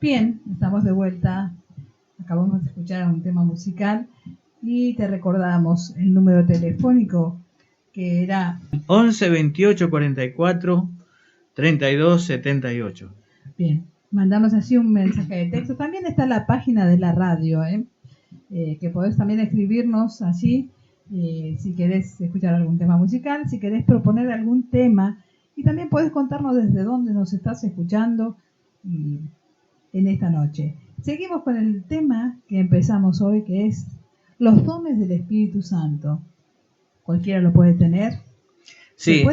Bien, estamos de vuelta. Acabamos de escuchar un tema musical y te recordamos el número telefónico que era 11 28 44 32 78. Bien, mandamos así un mensaje de texto. También está la página de la radio, que podés también escribirnos así, si querés escuchar algún tema musical, si querés proponer algún tema, y también podés contarnos desde dónde nos estás escuchando en esta noche. Seguimos con el tema que empezamos hoy, que es los dones del Espíritu Santo. Cualquiera lo puede tener. Sí,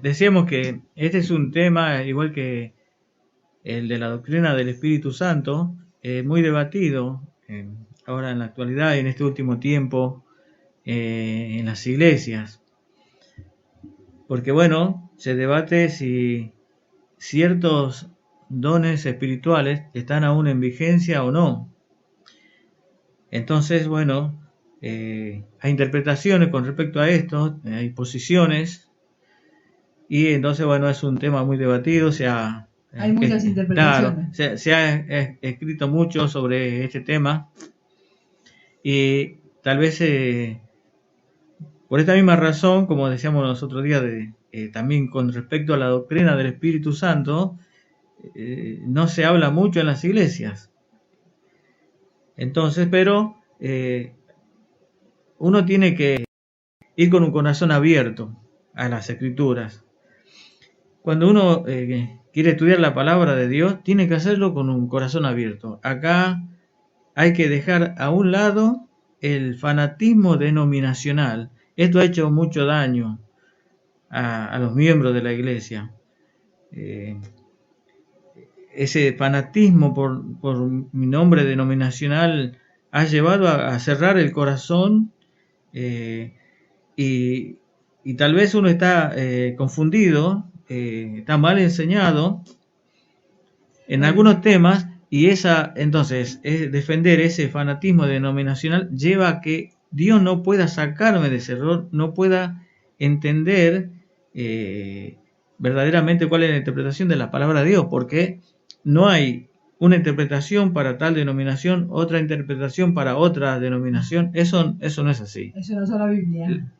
decíamos que este es un tema, igual que el de la doctrina del Espíritu Santo, muy debatido ahora en la actualidad y en este último tiempo en las iglesias. Porque bueno, se debate si ciertos dones espirituales están aún en vigencia o no. Entonces, bueno, hay interpretaciones con respecto a esto, hay posiciones, y entonces, bueno, es un tema muy debatido, hay muchas interpretaciones. Claro, se ha escrito mucho sobre este tema, y tal vez por esta misma razón, como decíamos los otros días, también con respecto a la doctrina del Espíritu Santo, no se habla mucho en las iglesias. Entonces, pero uno tiene que ir con un corazón abierto a las Escrituras. Cuando uno quiere estudiar la palabra de Dios, tiene que hacerlo con un corazón abierto. Acá hay que dejar a un lado el fanatismo denominacional. Esto ha hecho mucho daño a los miembros de la iglesia. Ese fanatismo por mi nombre denominacional ha llevado a cerrar el corazón, y tal vez uno está confundido, está mal enseñado en algunos temas, y entonces defender ese fanatismo denominacional lleva a que Dios no pueda sacarme de ese error, no pueda entender verdaderamente cuál es la interpretación de la palabra de Dios, porque no hay una interpretación para tal denominación, otra interpretación para otra denominación. Eso no es así. Es una sola Biblia.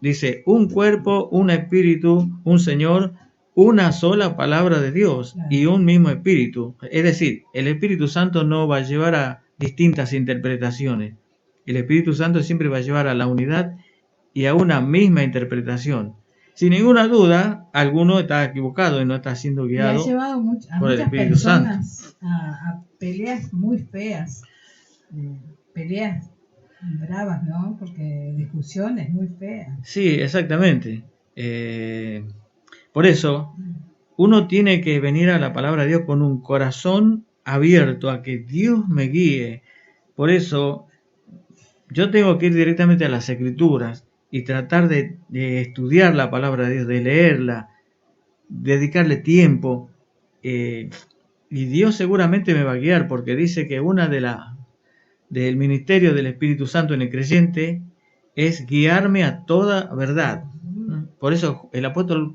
Dice, un cuerpo, un espíritu, un Señor, una sola palabra de Dios, claro, y un mismo espíritu. Es decir, el Espíritu Santo no va a llevar a distintas interpretaciones. El Espíritu Santo siempre va a llevar a la unidad y a una misma interpretación. Sin ninguna duda, alguno está equivocado y no está siendo guiado ha llevado a por el Espíritu Santo. A peleas muy feas, peleas bravas, ¿no? Porque discusiones muy feas. Sí, exactamente. Por eso, uno tiene que venir a la palabra de Dios con un corazón abierto a que Dios me guíe. Por eso, yo tengo que ir directamente a las Escrituras y tratar de estudiar la palabra de Dios, de leerla, dedicarle tiempo, y Dios seguramente me va a guiar, porque dice que una del ministerio del Espíritu Santo en el creyente es guiarme a toda verdad. Por eso el apóstol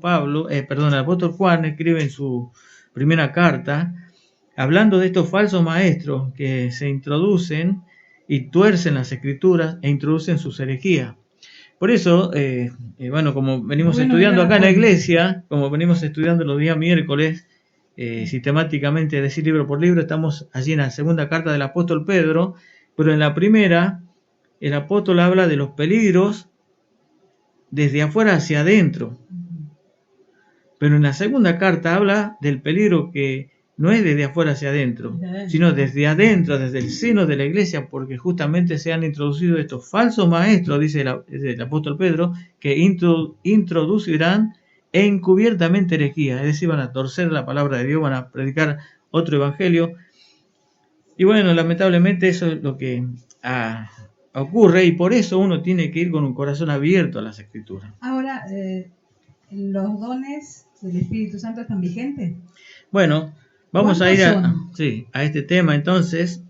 el apóstol Juan escribe en su primera carta, hablando de estos falsos maestros que se introducen y tuercen las Escrituras e introducen sus herejías. Por eso, bueno, como venimos estudiando acá en la iglesia, como venimos estudiando los días miércoles, sistemáticamente, es decir, libro por libro, estamos allí en la segunda carta del apóstol Pedro, pero en la primera, el apóstol habla de los peligros desde afuera hacia adentro. Pero en la segunda carta habla del peligro que no es desde afuera hacia adentro, sino desde adentro, desde el seno de la iglesia, porque justamente se han introducido estos falsos maestros, dice el apóstol Pedro, que introducirán encubiertamente herejía, es decir, van a torcer la palabra de Dios, van a predicar otro evangelio. Y bueno, lamentablemente eso es lo que ocurre, y por eso uno tiene que ir con un corazón abierto a las Escrituras. Ahora, ¿los dones del Espíritu Santo están vigentes? Bueno, vamos a ir a este tema entonces.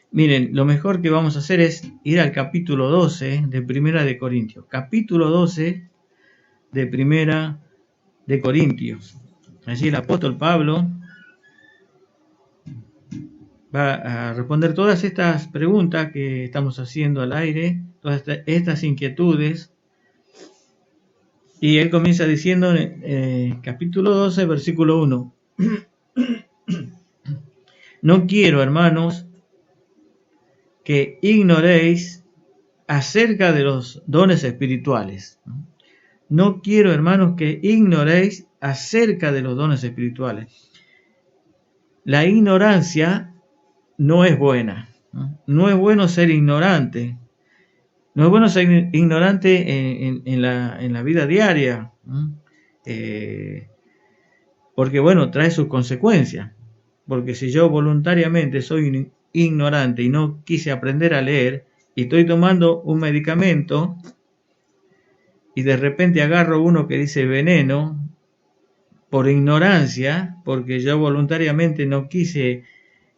Miren, lo mejor que vamos a hacer es ir al capítulo 12 de Primera de Corintios. Capítulo 12 de Primera de Corintios. Allí el apóstol Pablo va a responder todas estas preguntas que estamos haciendo al aire, todas estas inquietudes. Y él comienza diciendo en capítulo 12, versículo 1. No quiero, hermanos, que ignoréis acerca de los dones espirituales. No quiero, hermanos, que ignoréis acerca de los dones espirituales. La ignorancia no es buena. No es bueno ser ignorante. No es bueno ser ignorante en la vida diaria. Porque, bueno, trae sus consecuencias. Porque si yo voluntariamente soy ignorante y no quise aprender a leer y estoy tomando un medicamento y de repente agarro uno que dice veneno por ignorancia, porque yo voluntariamente no quise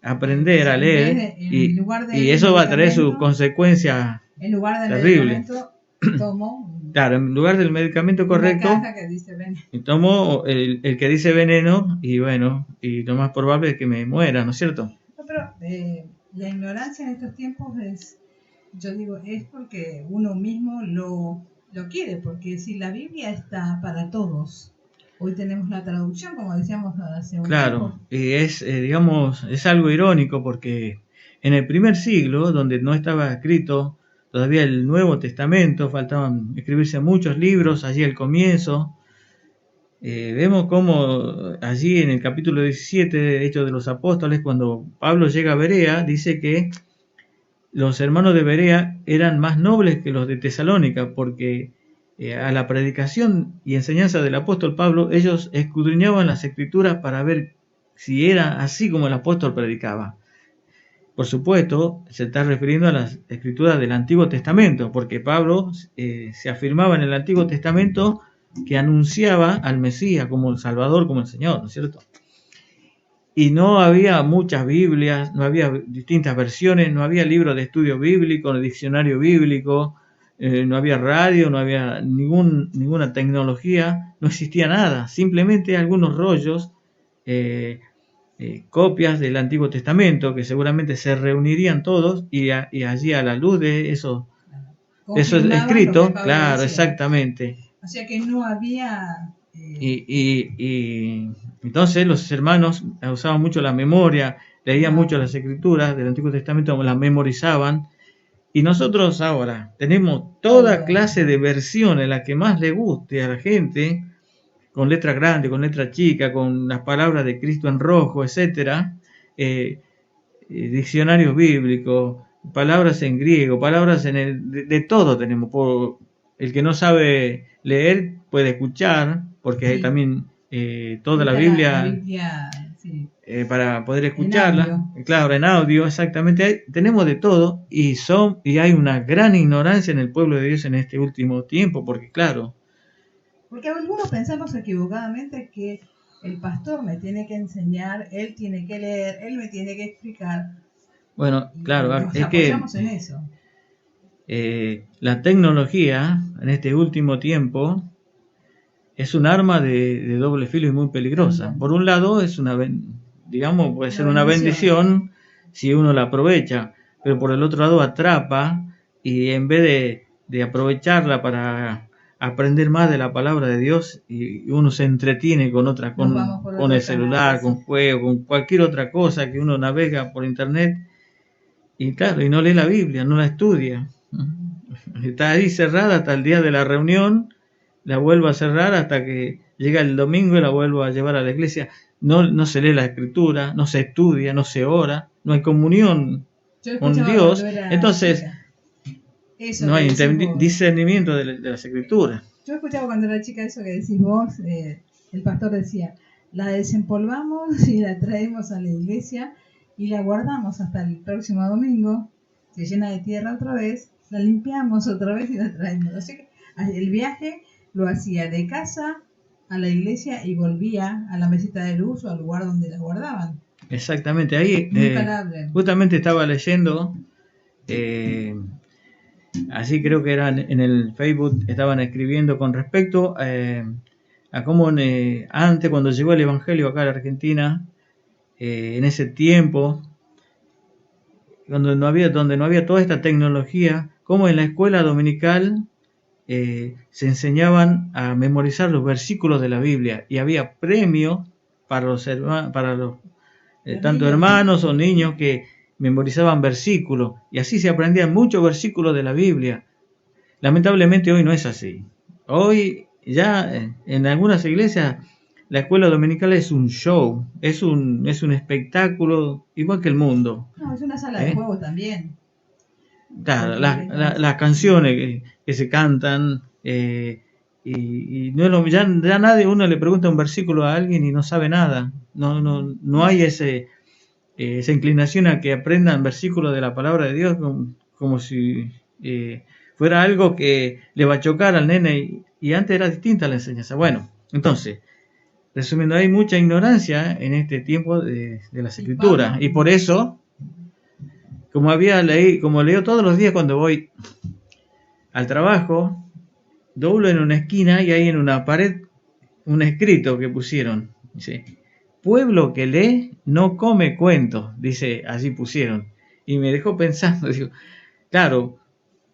aprender a leer y eso va a traer sus consecuencias en lugar del terribles. medicamento tomo Claro, en lugar del medicamento correcto, una caja que dice veneno. tomo el que dice veneno y bueno, y lo más probable es que me muera, ¿no es cierto? No, pero la ignorancia en estos tiempos es, yo digo, es porque uno mismo lo quiere, porque si la Biblia está para todos, hoy tenemos la traducción, como decíamos hace un Claro, y es, digamos, es algo irónico porque en el primer siglo, donde no estaba escrito todavía el Nuevo Testamento, faltaban escribirse muchos libros, allí al comienzo, vemos cómo allí en el capítulo 17 de Hechos de los Apóstoles, cuando Pablo llega a Berea, dice que los hermanos de Berea eran más nobles que los de Tesalónica, porque a la predicación y enseñanza del apóstol Pablo, ellos escudriñaban las escrituras para ver si era así como el apóstol predicaba. Por supuesto, se está refiriendo a las escrituras del Antiguo Testamento, porque Pablo se afirmaba en el Antiguo Testamento que anunciaba al Mesías como el Salvador, como el Señor, ¿no es cierto? Y no había muchas Biblias, no había distintas versiones, no había libros de estudio bíblico, no diccionario bíblico, no había radio, no había ninguna tecnología, no existía nada, simplemente algunos rollos, copias del Antiguo Testamento que seguramente se reunirían todos y allí a la luz de eso escrito, claro, decía. Exactamente. O sea que no había... Y entonces los hermanos usaban mucho la memoria, leían mucho las escrituras del Antiguo Testamento, las memorizaban. Y nosotros ahora tenemos toda clase de versiones, la que más le guste a la gente, con letra grande, con letra chica, con las palabras de Cristo en rojo, etcétera, diccionarios bíblicos, palabras en griego, palabras de todo tenemos. El que no sabe leer puede escuchar, porque hay también toda la Biblia sí. Para poder escucharla, claro, en audio, exactamente, tenemos de todo y hay una gran ignorancia en el pueblo de Dios en este último tiempo, porque claro, porque algunos pensamos equivocadamente que el pastor me tiene que enseñar, él tiene que leer, él me tiene que explicar. Bueno, claro, nos apoyamos en eso. La tecnología en este último tiempo es un arma de doble filo y muy peligrosa. Por un lado es puede ser una bendición si uno la aprovecha, pero por el otro lado atrapa y en vez de aprovecharla para aprender más de la palabra de Dios y uno se entretiene con el celular, con juego, con cualquier otra cosa que uno navega por internet y claro, y no lee la Biblia, no la estudia. Está ahí cerrada hasta el día de la reunión, la vuelvo a cerrar hasta que llega el domingo y la vuelvo a llevar a la iglesia. No se lee la escritura, no se estudia, no se ora, no hay comunión con Dios. Entonces, no hay discernimiento de las escrituras. Yo escuchaba cuando era chica eso que decís vos, el pastor decía, la desempolvamos y la traemos a la iglesia y la guardamos hasta el próximo domingo, se llena de tierra otra vez, la limpiamos otra vez y la traemos. Así que el viaje lo hacía de casa a la iglesia y volvía a la mesita de luz o al lugar donde la guardaban. Exactamente, ahí justamente estaba leyendo, así creo que eran en el Facebook, estaban escribiendo con respecto a cómo antes cuando llegó el Evangelio acá a la Argentina, en ese tiempo, donde no había toda esta tecnología, como en la escuela dominical se enseñaban a memorizar los versículos de la Biblia y había premio para los tanto hermanos o niños que memorizaban versículos, y así se aprendían muchos versículos de la Biblia. Lamentablemente hoy no es así. Hoy ya en algunas iglesias la escuela dominical es un show, es un espectáculo igual que el mundo. No, es una sala de juego también. Claro, las canciones que se cantan y no es lo, ya nadie, uno le pregunta un versículo a alguien y no sabe nada. No hay esa inclinación a que aprendan versículos de la palabra de Dios como si fuera algo que le va a chocar al nene, y antes era distinta la enseñanza. Bueno, entonces, resumiendo, hay mucha ignorancia en este tiempo de las escrituras, y por eso, como leo todos los días cuando voy al trabajo, doblo en una esquina y hay en una pared un escrito que pusieron, dice: pueblo que lee no come cuentos, dice, así pusieron, y me dejó pensando, digo, claro,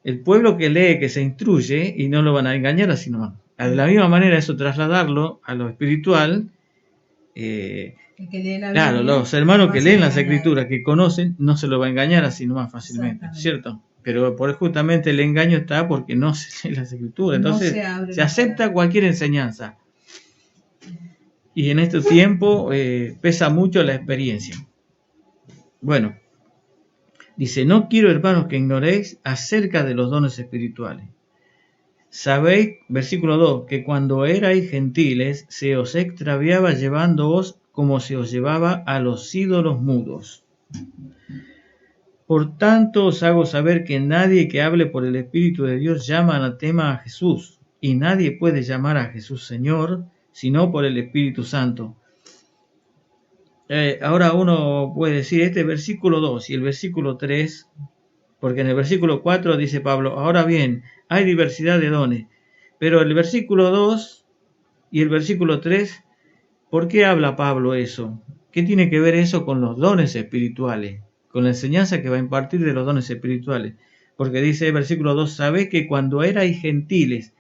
el pueblo que lee, que se instruye, y no lo van a engañar así nomás. De la misma manera, eso trasladarlo a lo espiritual, claro, los hermanos que leen las escrituras, que conocen, no se lo va a engañar así nomás fácilmente, ¿cierto? Pero justamente el engaño está porque no se lee las escrituras, entonces se acepta cualquier enseñanza. Y en este tiempo pesa mucho la experiencia. Bueno, dice: no quiero, hermanos, que ignoréis acerca de los dones espirituales. Sabéis, versículo 2, que cuando erais gentiles se os extraviaba llevándoos como se os llevaba a los ídolos mudos. Por tanto os hago saber que nadie que hable por el Espíritu de Dios llama anatema a Jesús, y nadie puede llamar a Jesús Señor, sino por el Espíritu Santo. Ahora uno puede decir este versículo 2 y el versículo 3, porque en el versículo 4 dice Pablo: ahora bien, hay diversidad de dones, pero el versículo 2 y el versículo 3, ¿por qué habla Pablo eso? ¿Qué tiene que ver eso con los dones espirituales? Con la enseñanza que va a impartir de los dones espirituales. Porque dice el versículo 2: sabéis que cuando erais gentiles,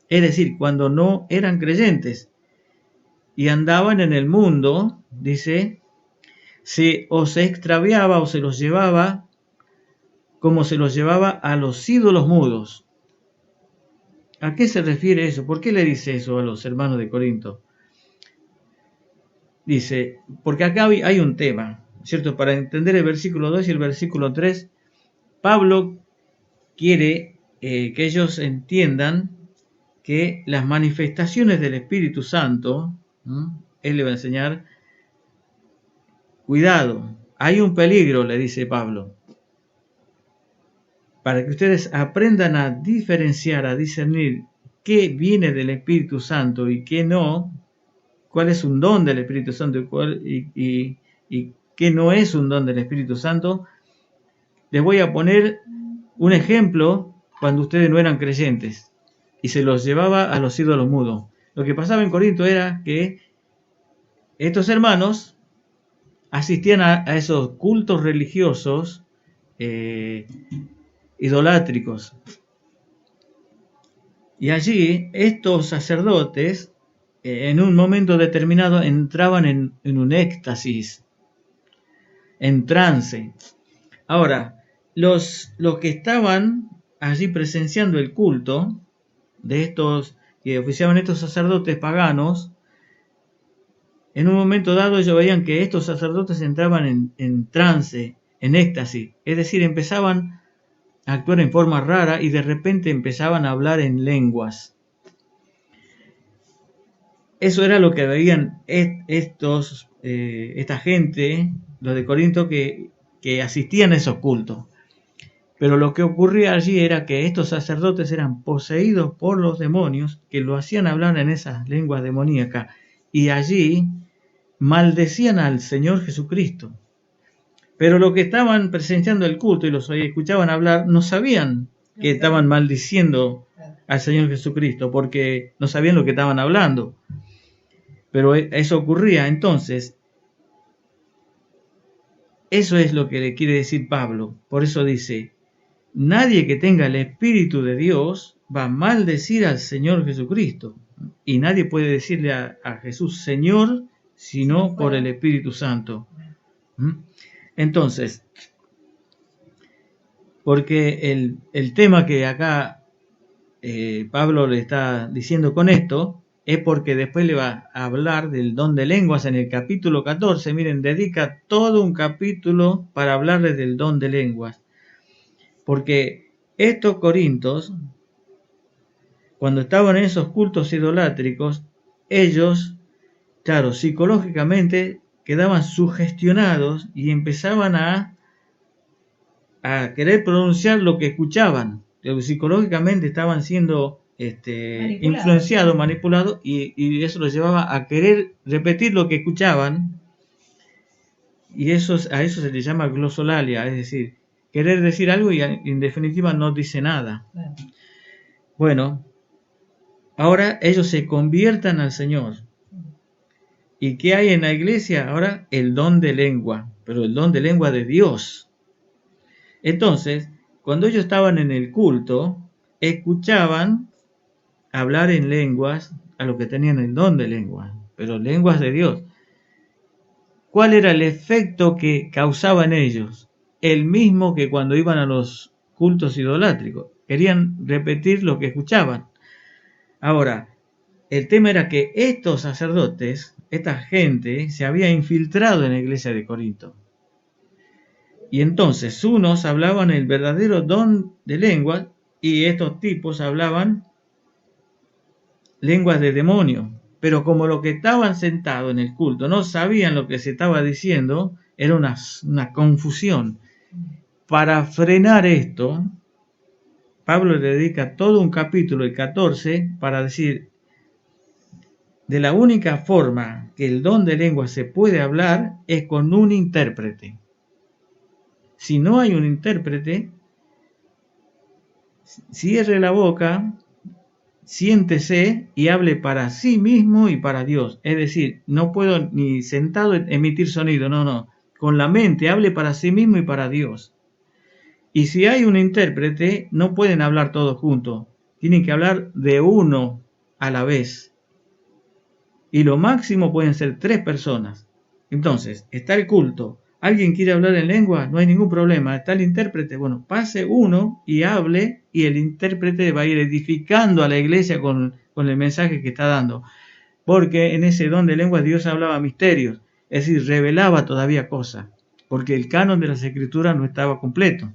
es decir, cuando no eran creyentes y andaban en el mundo, dice, se os extraviaba o se los llevaba como se los llevaba a los ídolos mudos. ¿A qué se refiere eso? ¿Por qué le dice eso a los hermanos de Corinto? Dice, porque acá hay un tema, ¿cierto? Para entender el versículo 2 y el versículo 3, Pablo quiere que ellos entiendan que las manifestaciones del Espíritu Santo, él le va a enseñar, cuidado, hay un peligro, le dice Pablo, para que ustedes aprendan a diferenciar, a discernir qué viene del Espíritu Santo y qué no, cuál es un don del Espíritu Santo y qué no es un don del Espíritu Santo. Les voy a poner un ejemplo cuando ustedes no eran creyentes y se los llevaba a los ídolos mudos. Lo que pasaba en Corinto era que estos hermanos asistían a esos cultos religiosos idolátricos. Y allí estos sacerdotes en un momento determinado entraban en un éxtasis, en trance. Ahora, los que estaban allí presenciando el culto de estos que oficiaban estos sacerdotes paganos, en un momento dado ellos veían que estos sacerdotes entraban en trance, en éxtasis, es decir, empezaban a actuar en forma rara y de repente empezaban a hablar en lenguas. Eso era lo que veían esta gente, los de Corinto, que asistían a esos cultos. Pero lo que ocurría allí era que estos sacerdotes eran poseídos por los demonios que lo hacían hablar en esas lenguas demoníacas y allí maldecían al Señor Jesucristo. Pero los que estaban presenciando el culto y los escuchaban hablar no sabían que estaban maldiciendo al Señor Jesucristo porque no sabían lo que estaban hablando. Pero eso ocurría. Entonces, eso es lo que le quiere decir Pablo. Por eso dice, nadie que tenga el Espíritu de Dios va a maldecir al Señor Jesucristo. Y nadie puede decirle a Jesús Señor, sino por el Espíritu Santo. Entonces, porque el tema que acá Pablo le está diciendo con esto, es porque después le va a hablar del don de lenguas en el capítulo 14. Miren, dedica todo un capítulo para hablarles del don de lenguas. Porque estos corintios, cuando estaban en esos cultos idolátricos, ellos, claro, psicológicamente quedaban sugestionados y empezaban a querer pronunciar lo que escuchaban. Psicológicamente estaban siendo influenciados, manipulados, y eso los llevaba a querer repetir lo que escuchaban, y a eso se le llama glosolalia, es decir, querer decir algo y en definitiva no dice nada. Bueno, ahora ellos se conviertan al Señor. ¿Y qué hay en la iglesia? Ahora el don de lengua, pero el don de lengua de Dios. Entonces, cuando ellos estaban en el culto, escuchaban hablar en lenguas a los que tenían el don de lengua, pero lenguas de Dios. ¿Cuál era el efecto que causaba en ellos? El mismo que cuando iban a los cultos idolátricos. Querían repetir lo que escuchaban. Ahora, el tema era que estos sacerdotes, esta gente, se había infiltrado en la iglesia de Corinto. Y entonces unos hablaban el verdadero don de lenguas y estos tipos hablaban lenguas de demonio. Pero como los que estaban sentados en el culto no sabían lo que se estaba diciendo, era una confusión. Para frenar esto, Pablo le dedica todo un capítulo, el 14, para decir, de la única forma que el don de lengua se puede hablar es con un intérprete. Si no hay un intérprete, cierre la boca, siéntese y hable para sí mismo y para Dios. Es decir, no puedo ni sentado emitir sonido, no. Con la mente hable para sí mismo y para Dios. Y si hay un intérprete, no pueden hablar todos juntos. Tienen que hablar de uno a la vez. Y lo máximo pueden ser 3 personas. Entonces, está el culto. ¿Alguien quiere hablar en lengua? No hay ningún problema. Está el intérprete. Bueno, pase uno y hable, y el intérprete va a ir edificando a la iglesia con el mensaje que está dando. Porque en ese don de lengua Dios hablaba misterios. Es decir, revelaba todavía cosas. Porque el canon de las escrituras no estaba completo.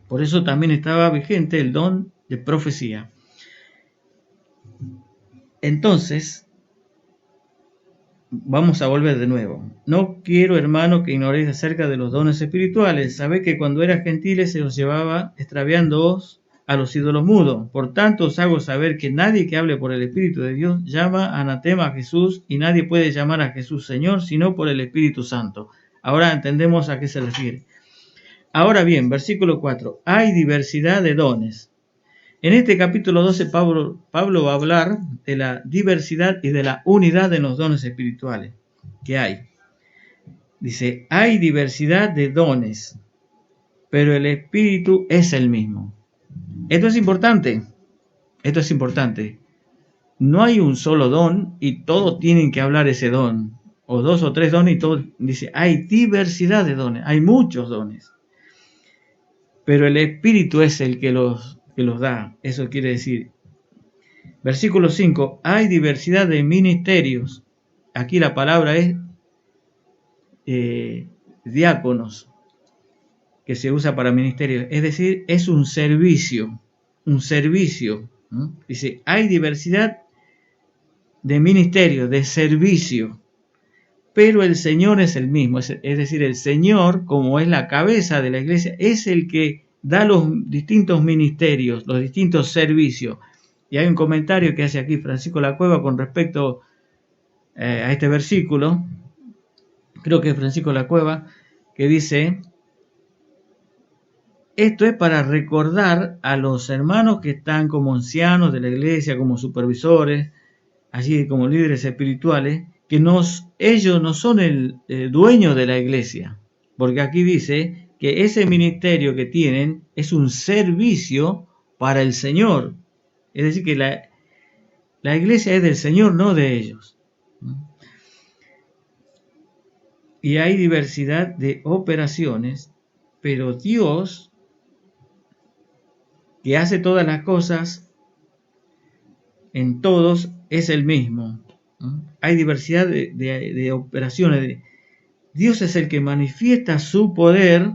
Por eso también estaba vigente el don de profecía. Entonces, vamos a volver de nuevo. No quiero, hermano, que ignoréis acerca de los dones espirituales. Sabéis que cuando eras gentiles se os llevaba extraviándoos a los ídolos mudos. Por tanto, os hago saber que nadie que hable por el Espíritu de Dios llama anatema a Jesús, y nadie puede llamar a Jesús Señor, sino por el Espíritu Santo. Ahora entendemos a qué se refiere. Ahora bien, versículo 4. Hay diversidad de dones. En este capítulo 12 Pablo va a hablar de la diversidad y de la unidad de los dones espirituales que hay. Dice, hay diversidad de dones, pero el Espíritu es el mismo. Esto es importante. No hay un solo don y todos tienen que hablar ese don. O 2 o 3 dones y todos. Dice, hay diversidad de dones, hay muchos dones. Pero el Espíritu es el que los da. Eso quiere decir. Versículo 5. Hay diversidad de ministerios. Aquí la palabra es diáconos, que se usa para ministerios. Es decir, es un servicio. ¿No? Dice, hay diversidad de ministerios, de servicio. Pero el Señor es el mismo. Es decir, el Señor, como es la cabeza de la iglesia, es el que da los distintos ministerios, los distintos servicios. Y hay un comentario que hace aquí Francisco La Cueva con respecto a este versículo. Creo que es Francisco La Cueva, que dice, esto es para recordar a los hermanos que están como ancianos de la iglesia, como supervisores, así como líderes espirituales, que ellos no son el dueño de la iglesia. porque aquí dice que ese ministerio que tienen es un servicio para el Señor. Es decir, que la iglesia es del Señor, no de ellos. Y hay diversidad de operaciones, pero Dios, que hace todas las cosas en todos, es el mismo. Hay diversidad de operaciones. Dios es el que manifiesta su poder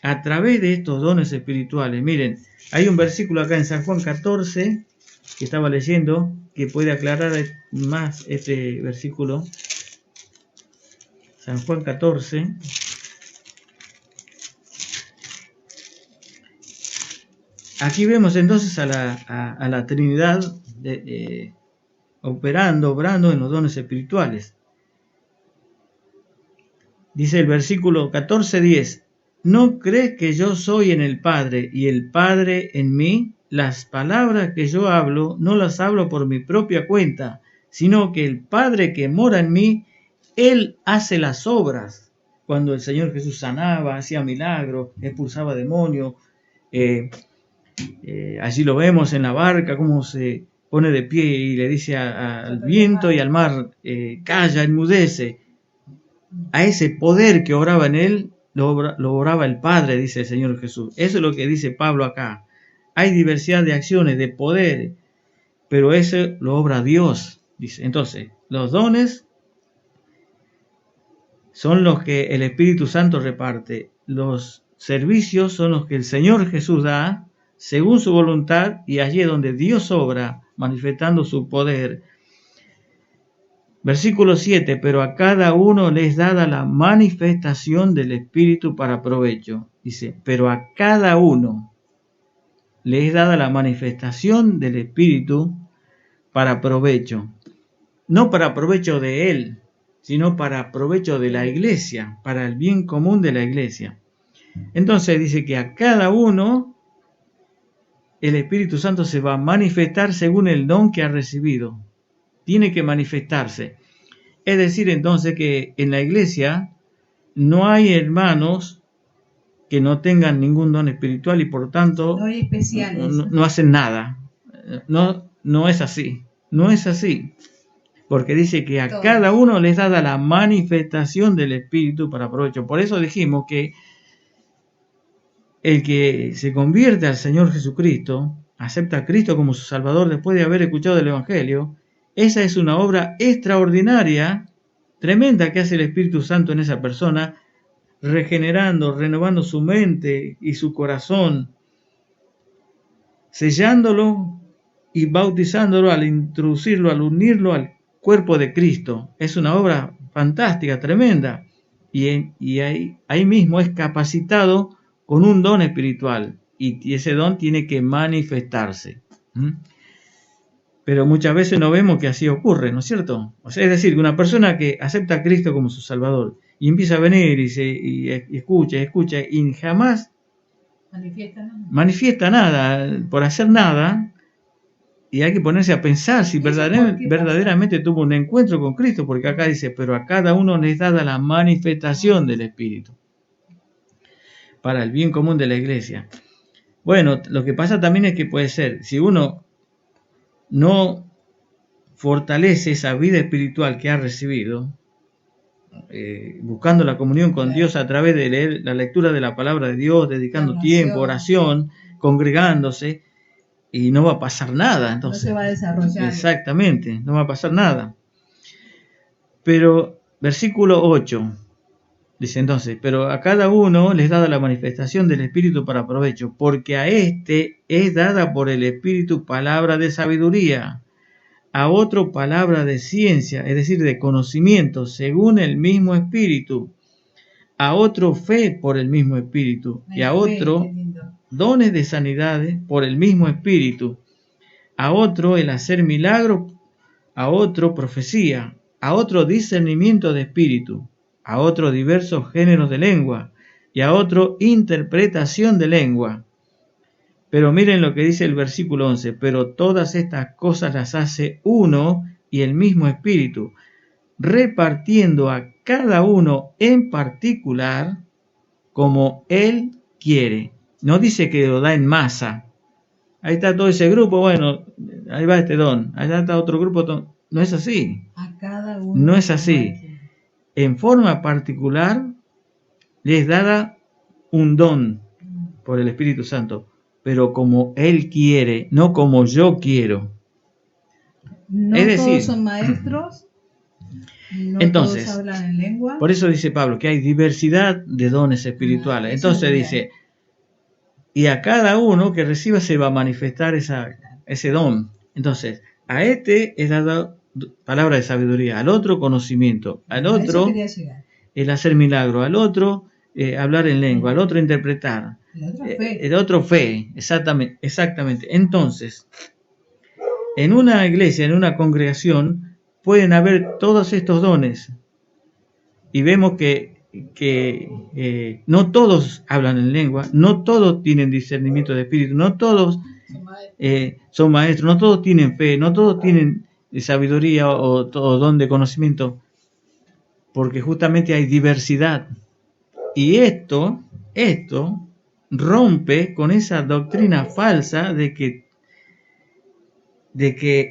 a través de estos dones espirituales. Miren, hay un versículo acá en San Juan 14 que estaba leyendo que puede aclarar más este versículo. San Juan 14. Aquí vemos entonces a la Trinidad obrando en los dones espirituales. Dice el versículo 14:10, ¿no crees que yo soy en el Padre y el Padre en mí? Las palabras que yo hablo no las hablo por mi propia cuenta, sino que el Padre que mora en mí, Él hace las obras. Cuando el Señor Jesús sanaba, hacía milagros, expulsaba demonios, allí lo vemos en la barca, cómo se pone de pie y le dice al viento y al mar, calla, enmudece. A ese poder que obraba en él, lo obraba el Padre, dice el Señor Jesús. Eso es lo que dice Pablo acá. Hay diversidad de acciones, de poder, pero eso lo obra Dios, dice. Entonces, los dones son los que el Espíritu Santo reparte. Los servicios son los que el Señor Jesús da según su voluntad, y allí es donde Dios obra, manifestando su poder. Versículo 7, pero a cada uno le es dada la manifestación del Espíritu para provecho. Dice, pero a cada uno le es dada la manifestación del Espíritu para provecho. No para provecho de él, sino para provecho de la iglesia, para el bien común de la iglesia. Entonces dice que a cada uno el Espíritu Santo se va a manifestar según el don que ha recibido. Tiene que manifestarse. Es decir, entonces, que en la iglesia no hay hermanos que no tengan ningún don espiritual y por tanto no hay especiales. No hacen nada. No es así. No es así. Porque dice que a cada uno les da la manifestación del Espíritu para provecho. Por eso dijimos que el que se convierte al Señor Jesucristo, acepta a Cristo como su Salvador después de haber escuchado el Evangelio, esa es una obra extraordinaria, tremenda que hace el Espíritu Santo en esa persona, regenerando, renovando su mente y su corazón, sellándolo y bautizándolo al introducirlo, al unirlo al cuerpo de Cristo. Es una obra fantástica, tremenda, y ahí mismo es capacitado con un don espiritual, y ese don tiene que manifestarse. Pero muchas veces no vemos que así ocurre, ¿no es cierto? O sea, es decir, que una persona que acepta a Cristo como su Salvador y empieza a venir y escucha y jamás manifiesta nada por hacer nada, y hay que ponerse a pensar si verdaderamente tuvo un encuentro con Cristo, porque acá dice, pero a cada uno les dada la manifestación del Espíritu para el bien común de la iglesia. Bueno, lo que pasa también es que puede ser, si uno no fortalece esa vida espiritual que ha recibido, buscando la comunión con Dios a través de leer la lectura de la palabra de Dios, dedicando tiempo, oración, congregándose, y no va a pasar nada. Entonces, no se va a desarrollar. Exactamente, no va a pasar nada. Pero, versículo 8, dice entonces, pero a cada uno les dada la manifestación del Espíritu para provecho, porque a este es dada por el Espíritu palabra de sabiduría, a otro palabra de ciencia, es decir, de conocimiento, según el mismo Espíritu, a otro fe por el mismo Espíritu, y a otro dones de sanidades por el mismo Espíritu, a otro el hacer milagros, a otro profecía, a otro discernimiento de espíritu, a otro diversos géneros de lengua, y a otro interpretación de lengua. Pero miren lo que dice el versículo 11, pero todas estas cosas las hace uno y el mismo Espíritu, repartiendo a cada uno en particular como Él quiere. No dice que lo da en masa. Ahí está todo ese grupo, bueno, ahí va este don, allá está otro grupo, no es así. A cada uno. No es así. En forma particular les dada un don por el Espíritu Santo, pero como Él quiere, no como yo quiero. No es decir, todos son maestros, no entonces, todos hablan en lengua. Por eso dice Pablo que hay diversidad de dones espirituales. Entonces dice, y a cada uno que reciba se va a manifestar ese don. Entonces, a este es dado palabra de sabiduría, al otro conocimiento, al otro el hacer milagro, al otro hablar en lengua, al otro interpretar, el otro fe, exactamente. Entonces, en una iglesia, en una congregación, pueden haber todos estos dones y vemos que no todos hablan en lengua, no todos tienen discernimiento de espíritu, no todos son maestros, no todos tienen fe, no todos tienen sabiduría o don de conocimiento, porque justamente hay diversidad. Y esto rompe con esa doctrina falsa de que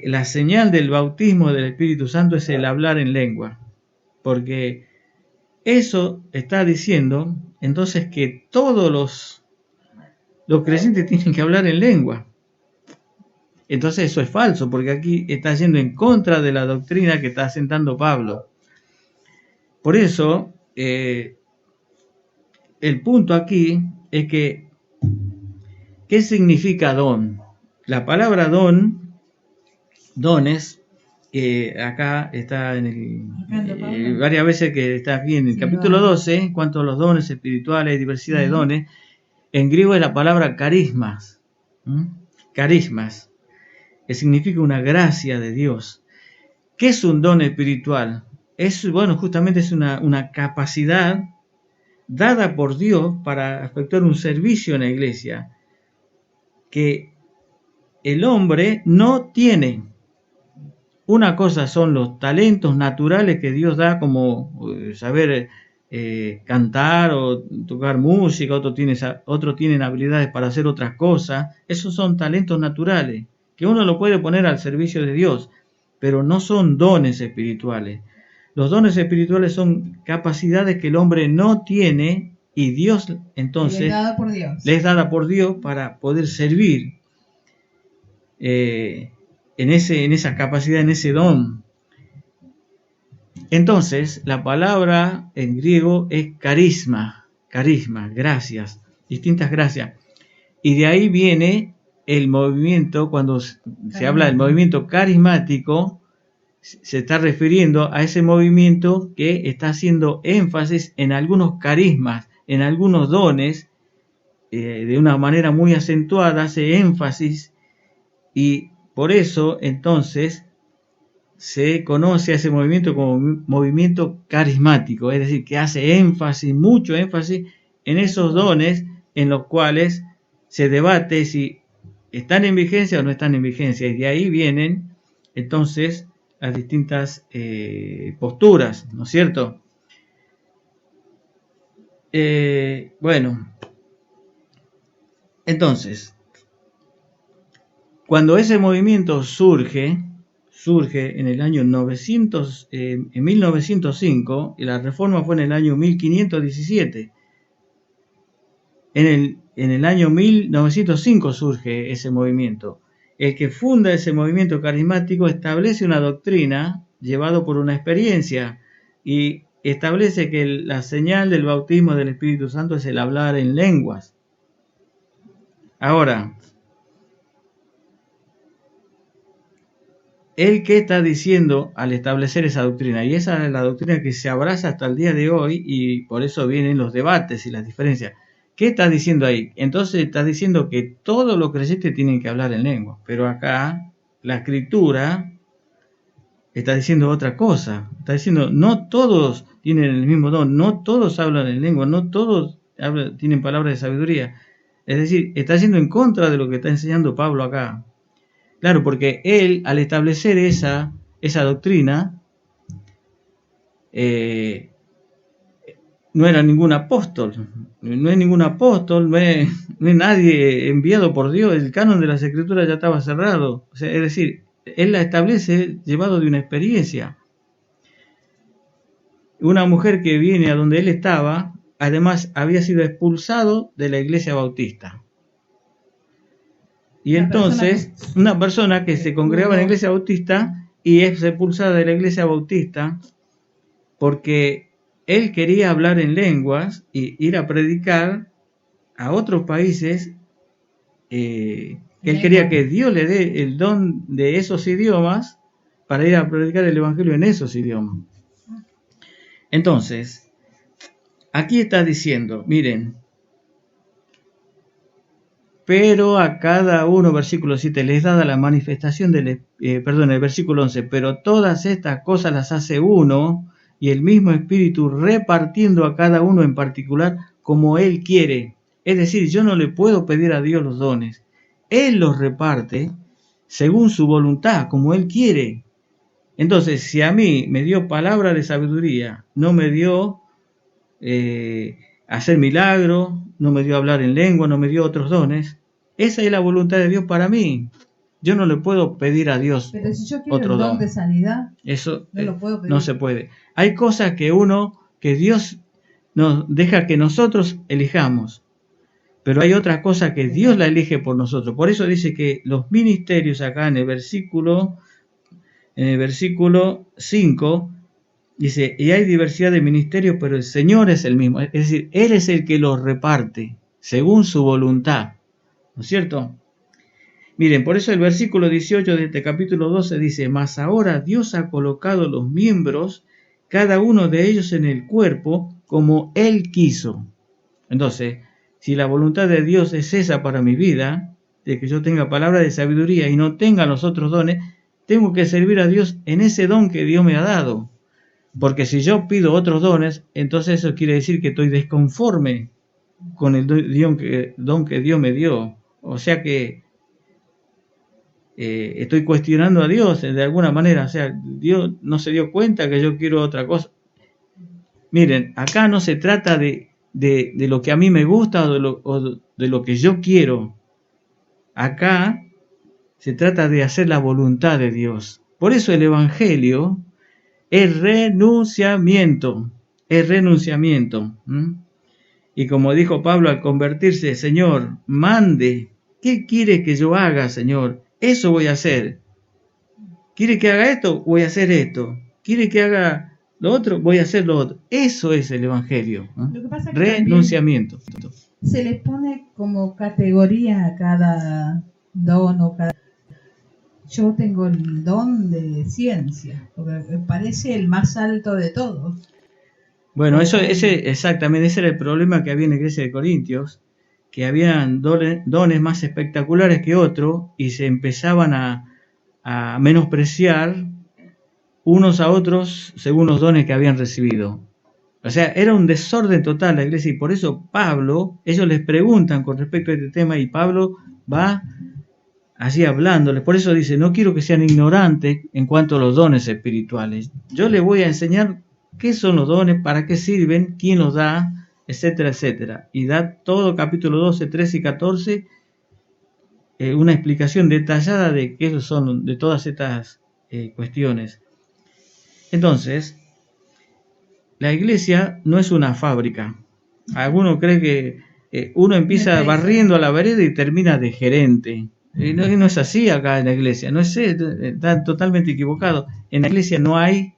la señal del bautismo del Espíritu Santo es el hablar en lengua, porque eso está diciendo entonces que todos los creyentes tienen que hablar en lengua. Entonces eso es falso, porque aquí está yendo en contra de la doctrina que está asentando Pablo. Por eso, el punto aquí es que, ¿qué significa don? La palabra dones, acá está varias veces que está aquí en el capítulo 12, en cuanto a los dones espirituales, diversidad de dones, en griego es la palabra carismas. Carismas, que significa una gracia de Dios. ¿Qué es un don espiritual? Justamente es una capacidad dada por Dios para efectuar un servicio en la iglesia que el hombre no tiene. Una cosa son los talentos naturales que Dios da, como saber cantar o tocar música, otros tienen habilidades para hacer otras cosas. Esos son talentos naturales que uno lo puede poner al servicio de Dios, pero no son dones espirituales. Los dones espirituales son capacidades que el hombre no tiene y Dios entonces les es dada por Dios para poder servir en esa capacidad, en ese don. Entonces, la palabra en griego es carisma, gracias, distintas gracias. Y de ahí viene el movimiento, cuando se habla del movimiento carismático, se está refiriendo a ese movimiento que está haciendo énfasis en algunos carismas, en algunos dones, de una manera muy acentuada, hace énfasis, y por eso entonces se conoce a ese movimiento como movimiento carismático, es decir, que hace mucho énfasis en esos dones en los cuales se debate si están en vigencia o no están en vigencia, y de ahí vienen entonces las distintas posturas, ¿no es cierto? Entonces, cuando ese movimiento surge en el año 1905, y la reforma fue en el año 1517. En el año 1905 surge ese movimiento. El que funda ese movimiento carismático establece una doctrina llevado por una experiencia y establece que la señal del bautismo del Espíritu Santo es el hablar en lenguas. Ahora, ¿él qué está diciendo al establecer esa doctrina? Y esa es la doctrina que se abraza hasta el día de hoy, y por eso vienen los debates y las diferencias. ¿Qué está diciendo ahí? Entonces está diciendo que todos los creyentes tienen que hablar en lengua, pero acá la Escritura está diciendo otra cosa. Está diciendo, no todos tienen el mismo don, no todos hablan en lengua, no todos tienen palabras de sabiduría. Es decir, está yendo en contra de lo que está enseñando Pablo acá. Claro, porque él, al establecer esa doctrina, no era ningún apóstol, no es ningún apóstol, no es nadie enviado por Dios, el canon de las Escrituras ya estaba cerrado. O sea, es decir, él la establece llevado de una experiencia. Una mujer que viene a donde él estaba, además había sido expulsado de la iglesia bautista. Y entonces, una persona que se congregaba en la iglesia bautista y es expulsada de la iglesia bautista porque él quería hablar en lenguas y ir a predicar a otros países. Él quería que Dios le dé el don de esos idiomas para ir a predicar el evangelio en esos idiomas. Entonces, aquí está diciendo, miren, pero a cada uno, versículo 7, les dada la manifestación el versículo 11, pero todas estas cosas las hace uno y el mismo Espíritu repartiendo a cada uno en particular como Él quiere. Es decir, yo no le puedo pedir a Dios los dones. Él los reparte según su voluntad, como Él quiere. Entonces, si a mí me dio palabra de sabiduría, no me dio hacer milagros, no me dio hablar en lengua, no me dio otros dones, esa es la voluntad de Dios para mí. Yo no le puedo pedir a Dios pero si yo quiero otro el don don de sanidad, eso no lo puedo pedir. no se puede. Hay cosas que Dios nos deja que nosotros elijamos, pero hay otra cosa que Dios la elige por nosotros. Por eso dice que los ministerios acá en el versículo 5, dice, y hay diversidad de ministerios, pero el Señor es el mismo. Es decir, Él es el que los reparte según su voluntad. ¿No es cierto? Miren, por eso el versículo 18 de este capítulo 12 dice, mas ahora Dios ha colocado los miembros, cada uno de ellos en el cuerpo, como Él quiso. Entonces, si la voluntad de Dios es esa para mi vida, de que yo tenga palabra de sabiduría y no tenga los otros dones, tengo que servir a Dios en ese don que Dios me ha dado. Porque si yo pido otros dones, entonces eso quiere decir que estoy desconforme con el don que Dios me dio. O sea que estoy cuestionando a Dios de alguna manera. O sea, Dios no se dio cuenta que yo quiero otra cosa. Miren, acá no se trata de lo que a mí me gusta o de lo que yo quiero. Acá se trata de hacer la voluntad de Dios. Por eso el Evangelio es renunciamiento. Es renunciamiento. Y como dijo Pablo al convertirse, Señor, mande. ¿Qué quiere que yo haga, Señor? Eso voy a hacer. ¿Quiere que haga esto? Voy a hacer esto. ¿Quiere que haga lo otro? Voy a hacer lo otro. Eso es el Evangelio. Lo que pasa es que renunciamiento. Se le pone como categoría a cada don o cada... Yo tengo el don de ciencia, porque me parece el más alto de todos. Bueno, exactamente, ese era el problema que había en la iglesia de Corintios, que habían dones más espectaculares que otros y se empezaban a menospreciar unos a otros según los dones que habían recibido. O sea, era un desorden total la iglesia, y por eso Pablo, ellos les preguntan con respecto a este tema y Pablo va así hablándoles. Por eso dice, no quiero que sean ignorantes en cuanto a los dones espirituales. Yo les voy a enseñar qué son los dones, para qué sirven, quién los da, etcétera, etcétera. Y da todo capítulo 12, 13 y 14 una explicación detallada de qué son, de todas estas cuestiones. Entonces, la iglesia no es una fábrica. Alguno cree que uno empieza barriendo a la vereda y termina de gerente. No es así acá en la iglesia. No es, está totalmente equivocado. En la iglesia no hay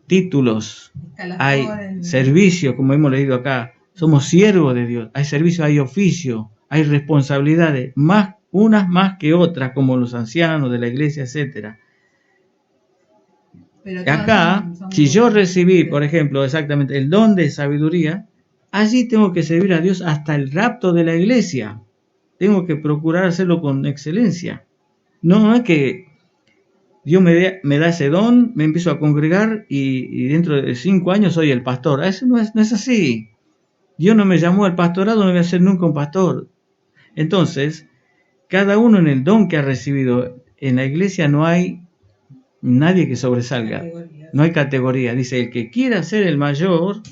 títulos, hay servicio, como hemos leído acá. Somos siervos de Dios. Hay servicio, hay oficio, hay responsabilidades, unas más que otras, como los ancianos de la iglesia, etcétera. Acá, si yo recibí, por ejemplo, exactamente el don de sabiduría, allí tengo que servir a Dios hasta el rapto de la iglesia. Tengo que procurar hacerlo con excelencia. No es que Dios me da ese don, me empiezo a congregar y dentro de 5 años soy el pastor. Eso no es así. Dios no me llamó al pastorado, no voy a ser nunca un pastor. Entonces, cada uno en el don que ha recibido, en la iglesia no hay nadie que sobresalga. No hay categoría. Dice, el que quiera ser el mayor,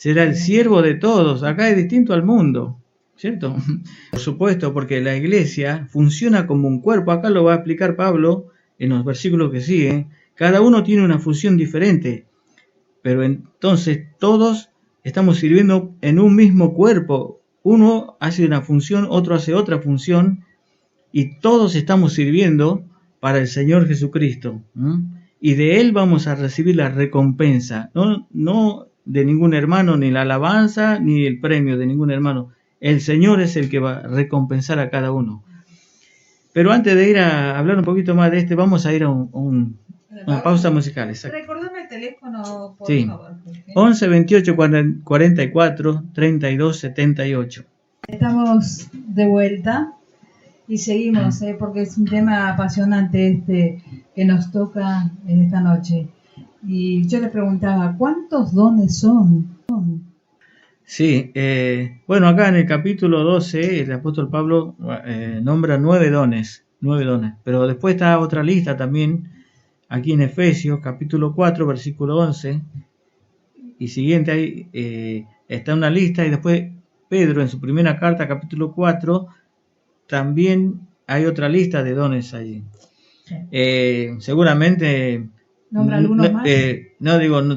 será el siervo de todos. Acá es distinto al mundo, ¿cierto? Por supuesto, porque la iglesia funciona como un cuerpo. Acá lo va a explicar Pablo en los versículos que siguen. Cada uno tiene una función diferente, pero entonces todos estamos sirviendo en un mismo cuerpo. Uno hace una función, otro hace otra función, y todos estamos sirviendo para el Señor Jesucristo. Y de Él vamos a recibir la recompensa, no de ningún hermano, ni la alabanza, ni el premio de ningún hermano. El Señor es el que va a recompensar a cada uno. Pero antes de ir a hablar un poquito más de vamos a ir a una pausa musical. Exacto. Recordame el teléfono, por favor. 11 28 44 32 78. Estamos de vuelta y seguimos, porque es un tema apasionante que nos toca en esta noche. Y yo le preguntaba, ¿cuántos dones son? Sí, bueno, acá en el capítulo 12 el apóstol Pablo nombra 9 dones, pero después está otra lista también, aquí en Efesios, capítulo 4, versículo 11, y siguiente ahí está una lista, y después Pedro en su primera carta, capítulo 4, también hay otra lista de dones allí. Seguramente... ¿Nombra algunos más?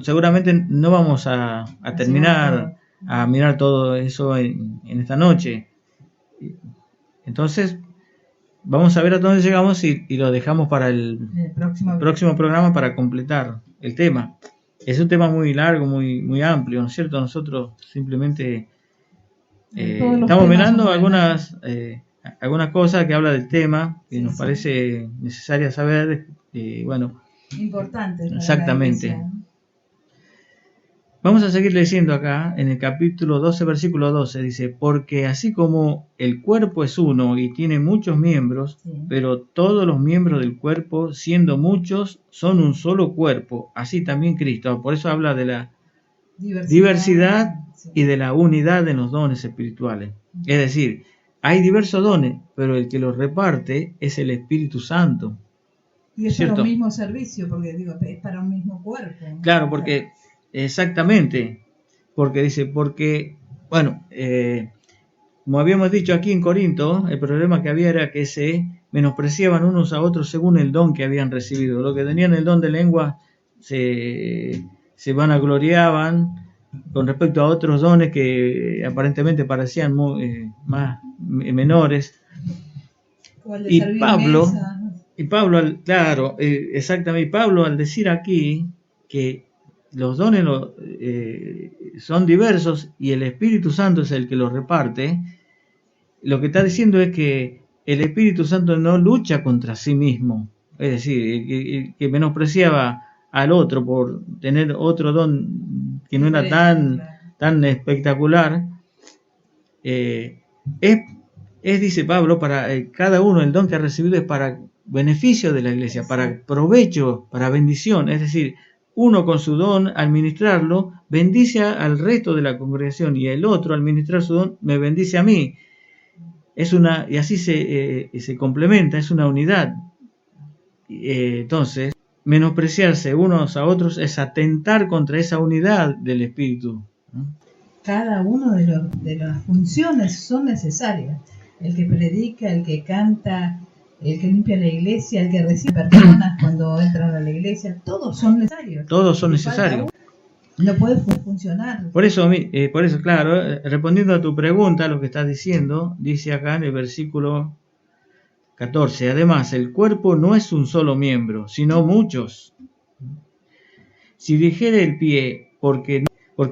Seguramente no vamos a terminar a mirar todo eso en esta noche. Entonces, vamos a ver a dónde llegamos y lo dejamos para el próximo programa para completar el tema. Es un tema muy largo, muy amplio, ¿no es cierto? Nosotros simplemente estamos mirando algunas cosas que habla del tema, que nos parece necesaria saber, importante. Exactamente. Vamos a seguir leyendo acá en el capítulo 12, versículo 12. Dice, porque así como el cuerpo es uno y tiene muchos miembros, pero todos los miembros del cuerpo, siendo muchos, son un solo cuerpo, así también Cristo. Por eso habla de la diversidad y de la unidad en los dones espirituales. Es decir, hay diversos dones, pero el que los reparte es el Espíritu Santo. Y es para un mismo servicio, porque es para un mismo cuerpo. Claro, porque, exactamente, porque dice, como habíamos dicho aquí en Corinto, el problema que había era que se menospreciaban unos a otros según el don que habían recibido. Los que tenían el don de lengua se vanagloriaban con respecto a otros dones que aparentemente parecían más menores. Y Pablo, exactamente, Pablo al decir aquí que los dones son diversos y el Espíritu Santo es el que los reparte, lo que está diciendo es que el Espíritu Santo no lucha contra sí mismo. Es decir, que menospreciaba al otro por tener otro don que no era tan espectacular, dice Pablo, para cada uno el don que ha recibido es para beneficio de la iglesia, para provecho, para bendición. Es decir, uno con su don, al ministrarlo, bendice al resto de la congregación, y el otro, al ministrar su don, me bendice a mí. Y así se complementa, es una unidad. Entonces, menospreciarse unos a otros es atentar contra esa unidad del Espíritu. Cada uno de las funciones son necesarias. El que predica, el que canta, el que limpia la iglesia, el que recibe personas cuando entran a la iglesia, todos son necesarios. Todos son necesarios. No puede funcionar. Por eso, claro, respondiendo a tu pregunta, lo que estás diciendo, dice acá en el versículo 14, además, el cuerpo no es un solo miembro, sino muchos. Si dijere el pie, porque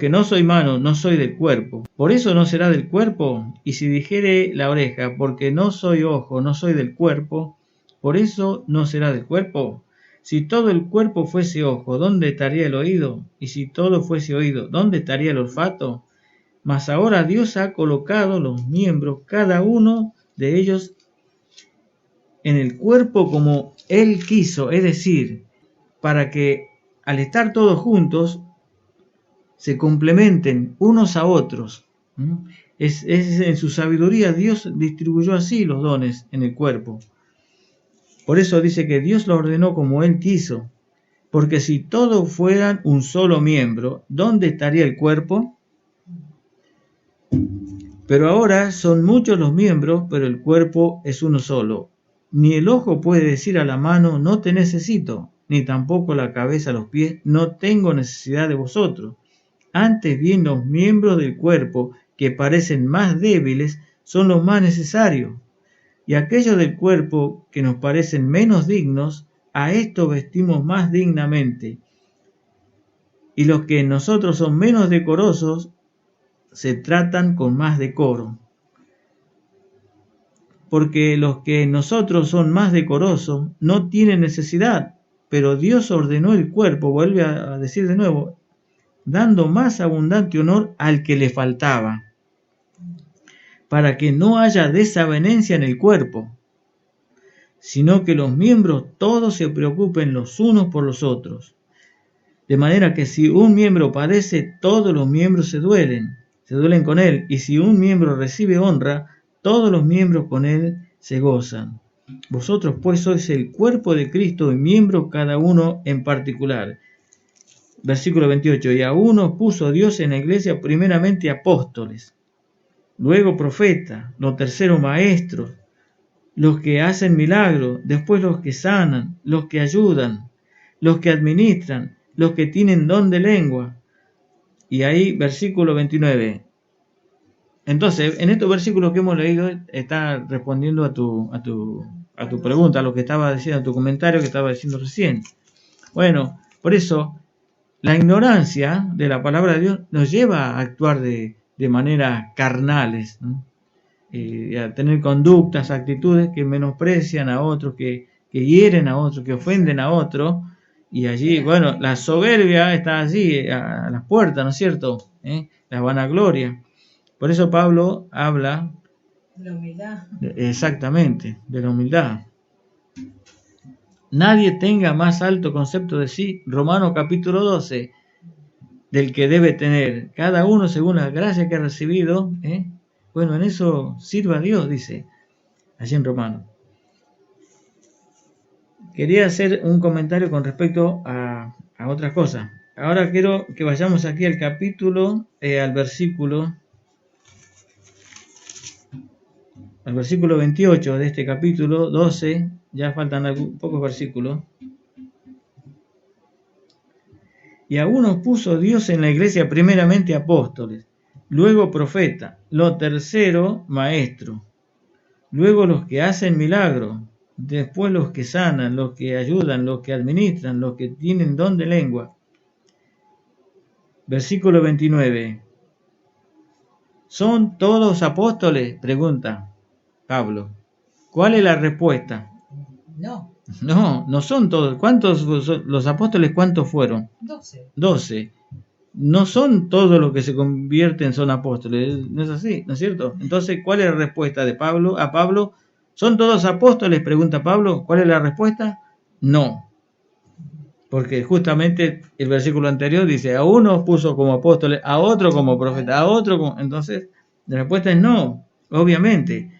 no soy mano, no soy del cuerpo, por eso no será del cuerpo. Y si dijere la oreja, porque no soy ojo, no soy del cuerpo, por eso no será del cuerpo. Si todo el cuerpo fuese ojo, ¿dónde estaría el oído? Y si todo fuese oído, ¿dónde estaría el olfato? Mas ahora Dios ha colocado los miembros, cada uno de ellos, en el cuerpo como Él quiso, es decir, para que al estar todos juntos, se complementen unos a otros. En su sabiduría Dios distribuyó así los dones en el cuerpo. Por eso dice que Dios lo ordenó como Él quiso. Porque si todos fueran un solo miembro, ¿dónde estaría el cuerpo? Pero ahora son muchos los miembros, pero el cuerpo es uno solo. Ni el ojo puede decir a la mano, no te necesito, ni tampoco la cabeza a los pies, no tengo necesidad de vosotros. Antes bien los miembros del cuerpo, que parecen más débiles, son los más necesarios. Y aquellos del cuerpo que nos parecen menos dignos, a estos vestimos más dignamente. Y los que en nosotros son menos decorosos, se tratan con más decoro. Porque los que en nosotros son más decorosos no tienen necesidad, pero Dios ordenó el cuerpo, vuelve a decir de nuevo, dando más abundante honor al que le faltaba, para que no haya desavenencia en el cuerpo, sino que los miembros todos se preocupen los unos por los otros. De manera que si un miembro padece, todos los miembros se duelen con él, y si un miembro recibe honra, todos los miembros con él se gozan. Vosotros pues sois el cuerpo de Cristo y miembros cada uno en particular. Versículo 28. Y a uno puso Dios en la iglesia primeramente apóstoles, luego profetas, los terceros maestros, los que hacen milagros, después los que sanan, los que ayudan, los que administran, los que tienen don de lengua. Y ahí, versículo 29. Entonces, en estos versículos que hemos leído, está respondiendo a tu pregunta, a lo que estaba diciendo, a tu comentario que estaba diciendo recién. Bueno, por eso, la ignorancia de la palabra de Dios nos lleva a actuar de maneras carnales, ¿no? A tener conductas, actitudes que menosprecian a otros, que hieren a otros, que ofenden a otros. Y allí, bueno, la soberbia está allí a las puertas, ¿no es cierto? La vanagloria. Por eso Pablo habla de la humildad. Exactamente, de la humildad. Nadie tenga más alto concepto de sí, Romanos capítulo 12, del que debe tener, cada uno según la gracia que ha recibido. Bueno, en eso sirva a Dios, dice allí en Romanos. Quería hacer un comentario con respecto a otras cosas. Ahora quiero que vayamos aquí al capítulo, al versículo 28 de este capítulo 12. Ya faltan pocos versículos. Y a unos puso Dios en la iglesia primeramente apóstoles, luego profetas, lo tercero maestros, luego los que hacen milagros, después los que sanan, los que ayudan, los que administran, los que tienen don de lengua. Versículo 29. ¿Son todos apóstoles? Pregunta Pablo. ¿Cuál es la respuesta? No son todos. ¿Cuántos los apóstoles cuántos fueron? 12. No son todos los que se convierten son apóstoles. No es así, ¿no es cierto? Entonces, ¿cuál es la respuesta de Pablo? A Pablo, ¿son todos apóstoles? Pregunta Pablo. ¿Cuál es la respuesta? No. Porque justamente el versículo anterior dice, a uno puso como apóstoles, a otro como profeta, a otro como... Entonces, la respuesta es no, obviamente.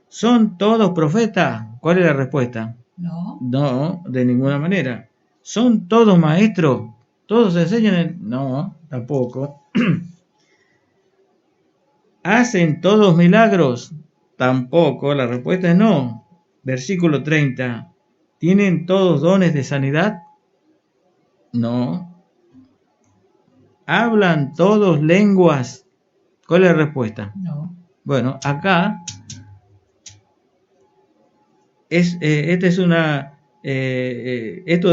¿Son todos profetas? ¿Cuál es la respuesta? No, de ninguna manera. ¿Son todos maestros? ¿Todos enseñan? No, tampoco. ¿Hacen todos milagros? Tampoco, la respuesta es no. Versículo 30. ¿Tienen todos dones de sanidad? No. ¿Hablan todos lenguas? ¿Cuál es la respuesta? No. Bueno, acá esto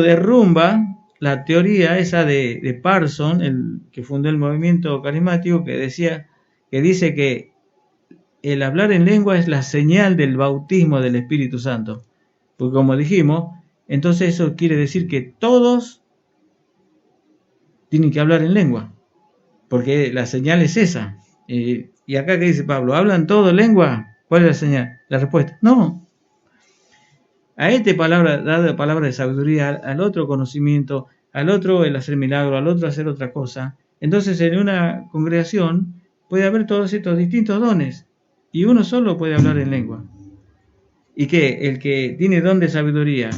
derrumba la teoría esa de Parson, el que fundó el movimiento carismático, que dice que el hablar en lengua es la señal del bautismo del Espíritu Santo. Porque como dijimos, entonces eso quiere decir que todos tienen que hablar en lengua, porque la señal es esa. Y acá que dice Pablo, ¿hablan todos lengua? ¿Cuál es la señal? La respuesta, no. A dar palabra de sabiduría, al otro conocimiento, al otro el hacer milagro, al otro hacer otra cosa. Entonces en una congregación puede haber todos estos distintos dones y uno solo puede hablar en lengua. ¿Y qué? El que tiene don de sabiduría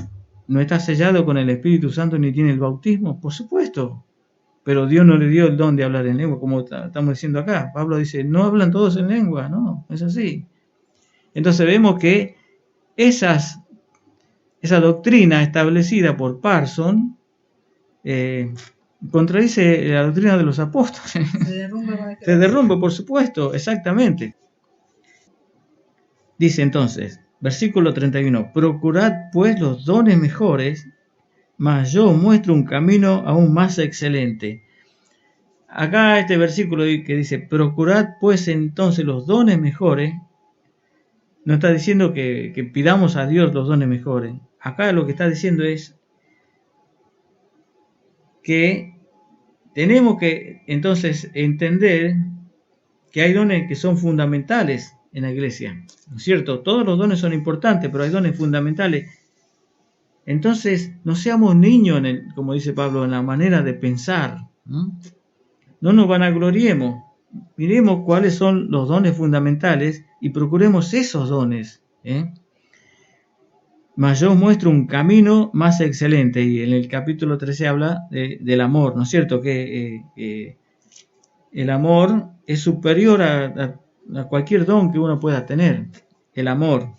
no está sellado con el Espíritu Santo ni tiene el bautismo, por supuesto. pero Dios no le dio el don de hablar en lengua, como estamos diciendo acá. Pablo dice, no hablan todos en lengua, no, es así. Entonces vemos que esa doctrina establecida por Parson contradice la doctrina de los apóstoles. Se derrumba, por supuesto, exactamente. Dice entonces, versículo 31, procurad pues los dones mejores, mas yo muestro un camino aún más excelente. Acá este versículo que dice, procurad pues entonces los dones mejores, no está diciendo que pidamos a Dios los dones mejores. Acá lo que está diciendo es que tenemos que entonces entender que hay dones que son fundamentales en la iglesia, ¿no es cierto? Todos los dones son importantes, pero hay dones fundamentales. Entonces, no seamos niños, como dice Pablo, en la manera de pensar. No nos vanagloriemos. Miremos cuáles son los dones fundamentales y procuremos esos dones. Mas yo muestro un camino más excelente. Y en el capítulo 13 habla del amor, ¿no es cierto? Que el amor es superior a cualquier don que uno pueda tener. El amor.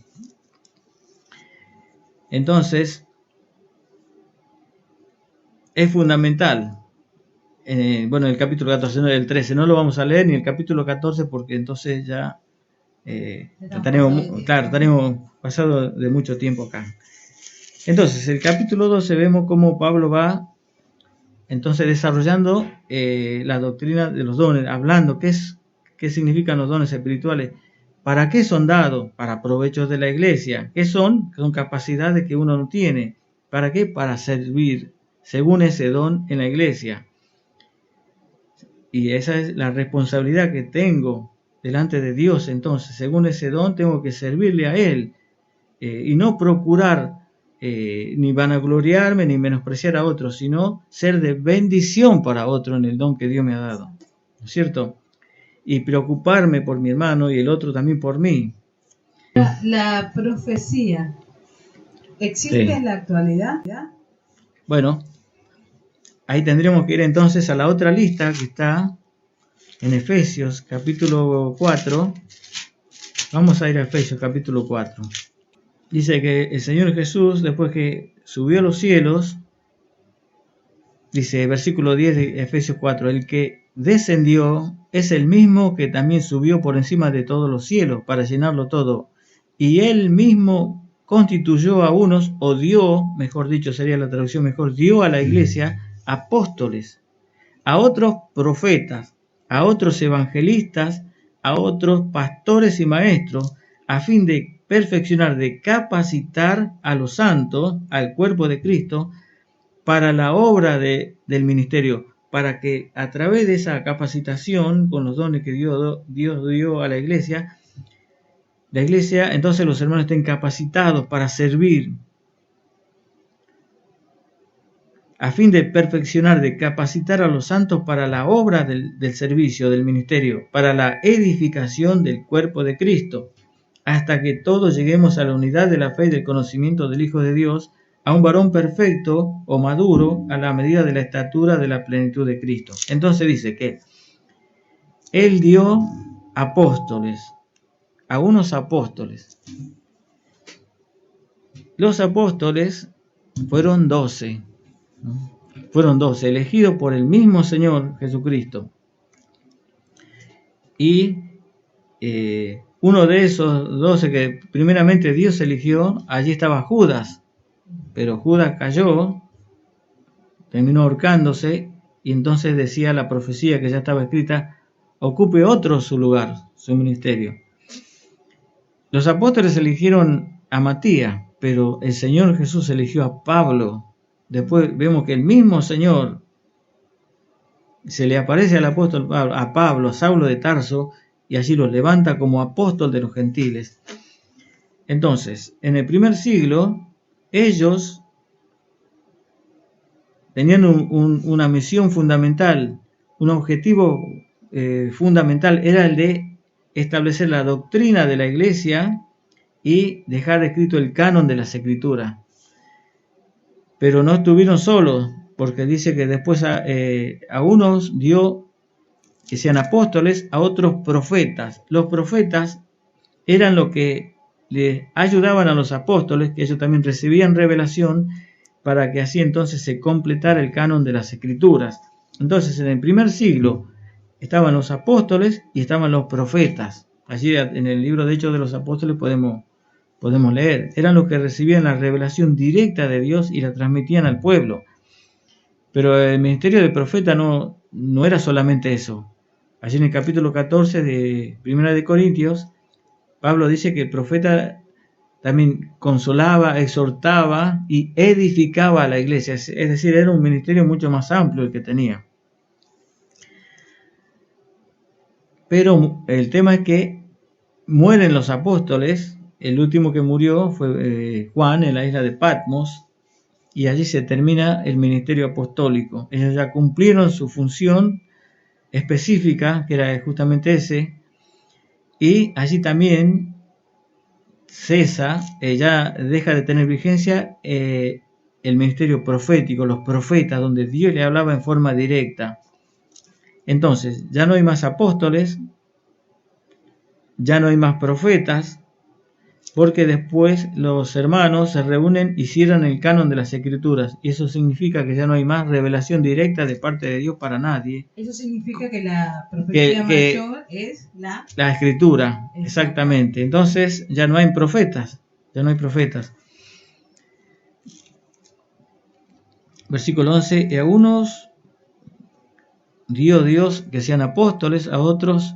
Entonces, es fundamental. Bueno, el capítulo 14, no, el 13, no lo vamos a leer, ni el capítulo 14, porque entonces ya estaremos pasado de mucho tiempo acá. Entonces, el capítulo 12 vemos cómo Pablo va entonces desarrollando la doctrina de los dones, hablando qué significan los dones espirituales, para qué son dados, para provechos de la iglesia, qué son capacidades que uno no tiene, para qué, para servir según ese don en la iglesia. Y esa es la responsabilidad que tengo delante de Dios. Entonces, según ese don, tengo que servirle a Él y no procurar ni vanagloriarme ni menospreciar a otros, sino ser de bendición para otro en el don que Dios me ha dado, ¿no es cierto? Y preocuparme por mi hermano y el otro también por mí. La profecía, ¿existe en la actualidad? Bueno, ahí tendremos que ir entonces a la otra lista que está en Efesios capítulo 4. Vamos a ir a Efesios capítulo 4. Dice que el Señor Jesús, después que subió a los cielos, dice versículo 10 de Efesios 4, el que descendió es el mismo que también subió por encima de todos los cielos para llenarlo todo. Y él mismo constituyó a unos, o dio, mejor dicho sería la traducción mejor, dio a la iglesia apóstoles, a otros profetas, a otros evangelistas, a otros pastores y maestros, a fin de perfeccionar, de capacitar a los santos, al cuerpo de Cristo, para la obra del ministerio, para que a través de esa capacitación, con los dones que Dios dio a la iglesia, entonces los hermanos estén capacitados para servir, a fin de perfeccionar, de capacitar a los santos para la obra del servicio, del ministerio, para la edificación del cuerpo de Cristo, hasta que todos lleguemos a la unidad de la fe y del conocimiento del Hijo de Dios, a un varón perfecto o maduro a la medida de la estatura de la plenitud de Cristo. Entonces dice que Él dio apóstoles, a unos apóstoles. Los apóstoles fueron 12. Fueron 12, elegidos por el mismo Señor Jesucristo. Y uno de esos 12 que primeramente Dios eligió, allí estaba Judas. Pero Judas cayó, terminó ahorcándose, y entonces decía la profecía que ya estaba escrita, ocupe otro su lugar, su ministerio. Los apóstoles eligieron a Matías, pero el Señor Jesús eligió a Pablo. Después vemos que el mismo Señor se le aparece al apóstol a Pablo, a Saulo de Tarso, y allí los levanta como apóstol de los gentiles. Entonces, en el primer siglo, ellos tenían una misión fundamental, un objetivo fundamental, era el de establecer la doctrina de la iglesia y dejar escrito el canon de las escrituras. Pero no estuvieron solos, porque dice que después a unos dio que sean apóstoles, a otros profetas. Los profetas eran los que le ayudaban a los apóstoles, que ellos también recibían revelación, para que así entonces se completara el canon de las Escrituras. Entonces, en el primer siglo estaban los apóstoles y estaban los profetas. Allí en el libro de Hechos de los Apóstoles podemos leer. Eran los que recibían la revelación directa de Dios y la transmitían al pueblo. Pero el ministerio de profeta no era solamente eso. Allí en el capítulo 14 de Primera de Corintios, Pablo dice que el profeta también consolaba, exhortaba y edificaba a la iglesia. Es decir, era un ministerio mucho más amplio el que tenía. Pero el tema es que mueren los apóstoles. El último que murió fue Juan en la isla de Patmos, y allí se termina el ministerio apostólico. Ellos ya cumplieron su función específica, que era justamente ese, y allí también cesa, ya deja de tener vigencia el ministerio profético, los profetas, donde Dios le hablaba en forma directa. Entonces, ya no hay más apóstoles, ya no hay más profetas, porque después los hermanos se reúnen y cierran el canon de las Escrituras, y eso significa que ya no hay más revelación directa de parte de Dios para nadie. Eso significa que la profecía mayor es la Escritura, exactamente. Entonces ya no hay profetas, Versículo 11, y a unos dio Dios que sean apóstoles, a otros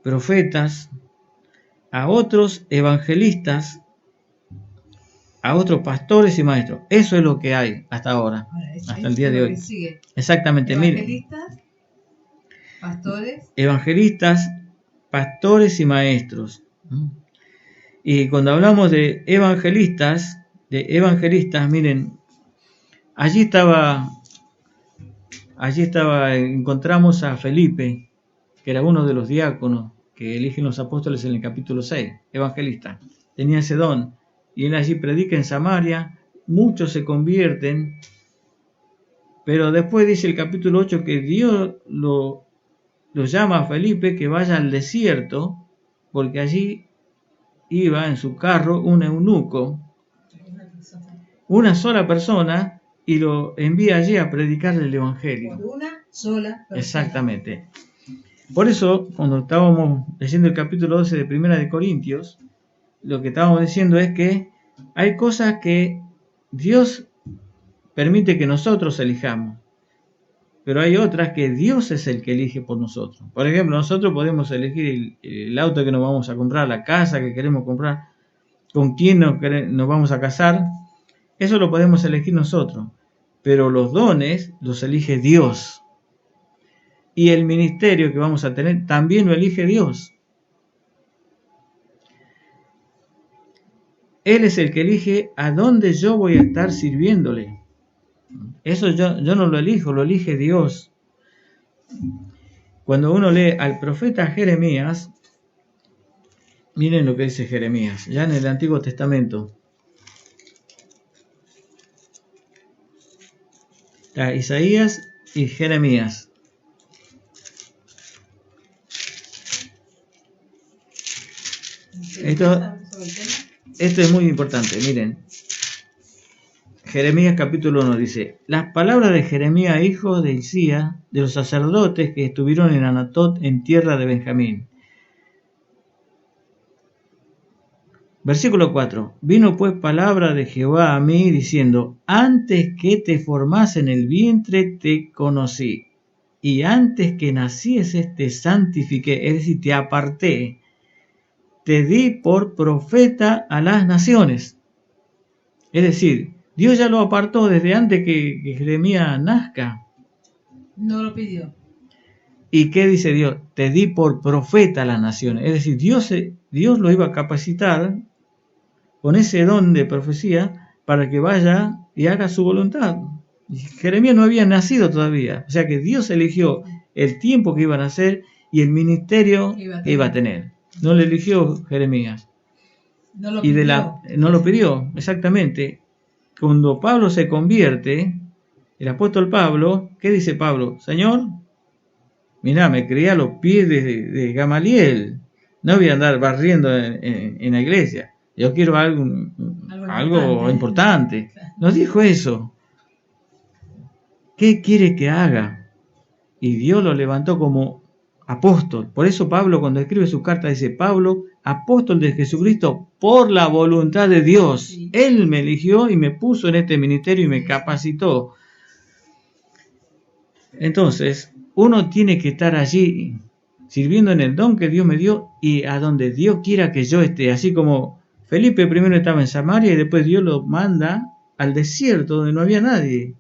profetas, a otros evangelistas, a otros pastores y maestros. Eso es lo que hay hasta ahora, hasta el día de hoy. Exactamente, evangelistas, pastores y maestros. Y cuando hablamos de evangelistas, miren, allí encontramos a Felipe, que era uno de los diáconos que eligen los apóstoles en el capítulo 6, evangelista. Tenía ese don, y él allí predica en Samaria, muchos se convierten, pero después dice el capítulo 8 que Dios lo llama a Felipe que vaya al desierto, porque allí iba en su carro un eunuco, una sola persona, y lo envía allí a predicarle el evangelio. Una sola persona. Exactamente. Por eso, cuando estábamos leyendo el capítulo 12 de Primera de Corintios, lo que estábamos diciendo es que hay cosas que Dios permite que nosotros elijamos, pero hay otras que Dios es el que elige por nosotros. Por ejemplo, nosotros podemos elegir el auto que nos vamos a comprar, la casa que queremos comprar, con quién nos vamos a casar. Eso lo podemos elegir nosotros, pero los dones los elige Dios. Y el ministerio que vamos a tener también lo elige Dios. Él es el que elige a dónde yo voy a estar sirviéndole. Eso yo no lo elijo, lo elige Dios. Cuando uno lee al profeta Jeremías, miren lo que dice Jeremías, ya en el Antiguo Testamento. Está Isaías y Jeremías. Esto es muy importante, miren. Jeremías capítulo 1 dice: las palabras de Jeremías, hijo de Hilcías, de los sacerdotes que estuvieron en Anatot, en tierra de Benjamín. Versículo 4. Vino pues palabra de Jehová a mí, diciendo: antes que te formase en el vientre te conocí, y antes que nacieses te santifiqué, es decir, te aparté, te di por profeta a las naciones. Es decir, Dios ya lo apartó desde antes que Jeremías nazca. No lo pidió. ¿Y qué dice Dios? Te di por profeta a las naciones. Es decir, Dios lo iba a capacitar con ese don de profecía para que vaya y haga su voluntad. Y Jeremías no había nacido todavía. O sea que Dios eligió el tiempo que iba a nacer y el ministerio que iba a tener. No le eligió Jeremías. No lo pidió. No lo pidió, exactamente. Cuando Pablo se convierte, el apóstol Pablo, ¿qué dice Pablo? Señor, mirá, me crié a los pies de Gamaliel. No voy a andar barriendo en la iglesia. Yo quiero algo importante. Nos dijo eso. ¿Qué quiere que haga? Y Dios lo levantó como apóstol. Por eso Pablo, cuando escribe su carta, dice: Pablo, apóstol de Jesucristo, por la voluntad de Dios. Sí. Él me eligió y me puso en este ministerio y me capacitó. Entonces, uno tiene que estar allí, sirviendo en el don que Dios me dio y a donde Dios quiera que yo esté. Así como Felipe primero estaba en Samaria y después Dios lo manda al desierto donde no había nadie.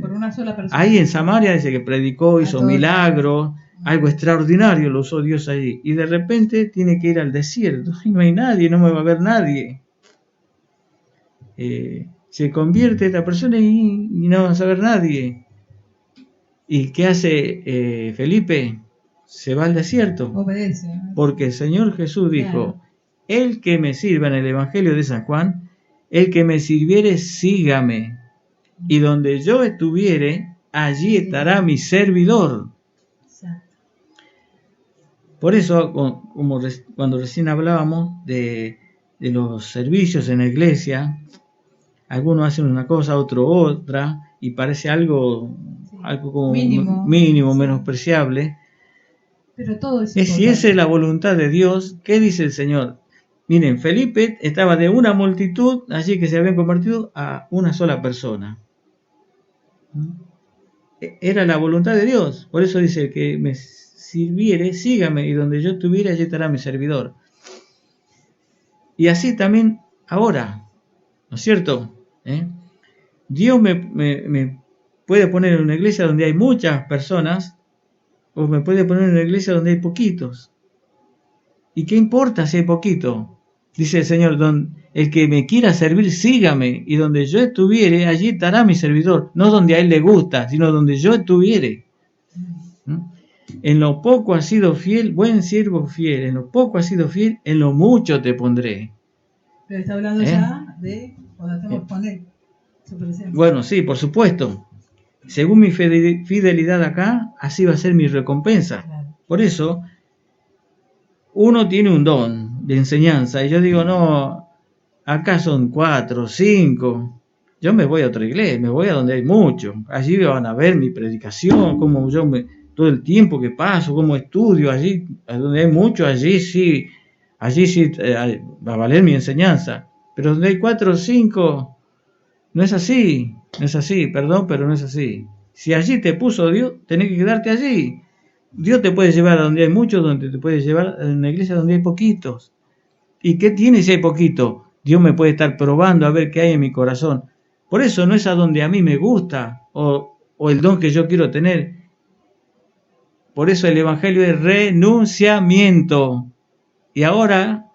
Por una sola persona. Ahí en Samaria dice que predicó, hizo milagros, algo extraordinario lo usó Dios allí. Y de repente tiene que ir al desierto y no hay nadie, no me va a ver nadie. Se convierte esta persona y no va a saber nadie. ¿Y qué hace Felipe? Se va al desierto. Obedece. Porque el Señor Jesús dijo: el que me sirva, en el Evangelio de San Juan, el que me sirviere, sígame. Y donde yo estuviere, allí estará mi servidor. Por eso, como cuando recién hablábamos de los servicios en la iglesia, algunos hacen una cosa, otros otra, y parece algo como mínimo, menospreciable. Pero todo si esa es la voluntad de Dios, ¿qué dice el Señor? Miren, Felipe estaba de una multitud allí que se habían convertido a una sola persona. Era la voluntad de Dios. Por eso dice: que me sirviere, sígame, y donde yo estuviera, allí estará mi servidor. Y así también ahora, ¿no es cierto? Dios me puede poner en una iglesia donde hay muchas personas, o me puede poner en una iglesia donde hay poquitos. ¿Y qué importa si hay poquito? Dice el Señor: el que me quiera servir, sígame, y donde yo estuviere, allí estará mi servidor. No donde a él le gusta, sino donde yo estuviere. En lo poco has sido fiel, buen siervo fiel. En lo poco has sido fiel, en lo mucho te pondré. Pero está hablando ya de cuando estamos con él, su presencia. Bueno, sí, por supuesto. Según mi fidelidad acá, así va a ser mi recompensa. Claro. Por eso, uno tiene un don de enseñanza, y yo digo: no, acá son 4, 5. Yo me voy a otra iglesia, me voy a donde hay mucho. Allí van a ver mi predicación, cómo todo el tiempo que paso, cómo estudio. Allí, donde hay mucho, allí sí va a valer mi enseñanza. Pero donde hay 4 o 5, no es así. No es así, perdón, pero no es así. Si allí te puso Dios, tenés que quedarte allí. Dios te puede llevar a donde hay muchos, donde te puede llevar a una iglesia donde hay poquitos. ¿Y qué tiene si hay poquito? Dios me puede estar probando a ver qué hay en mi corazón. Por eso no es a donde a mí me gusta o el don que yo quiero tener. Por eso el Evangelio es renunciamiento. Y ahora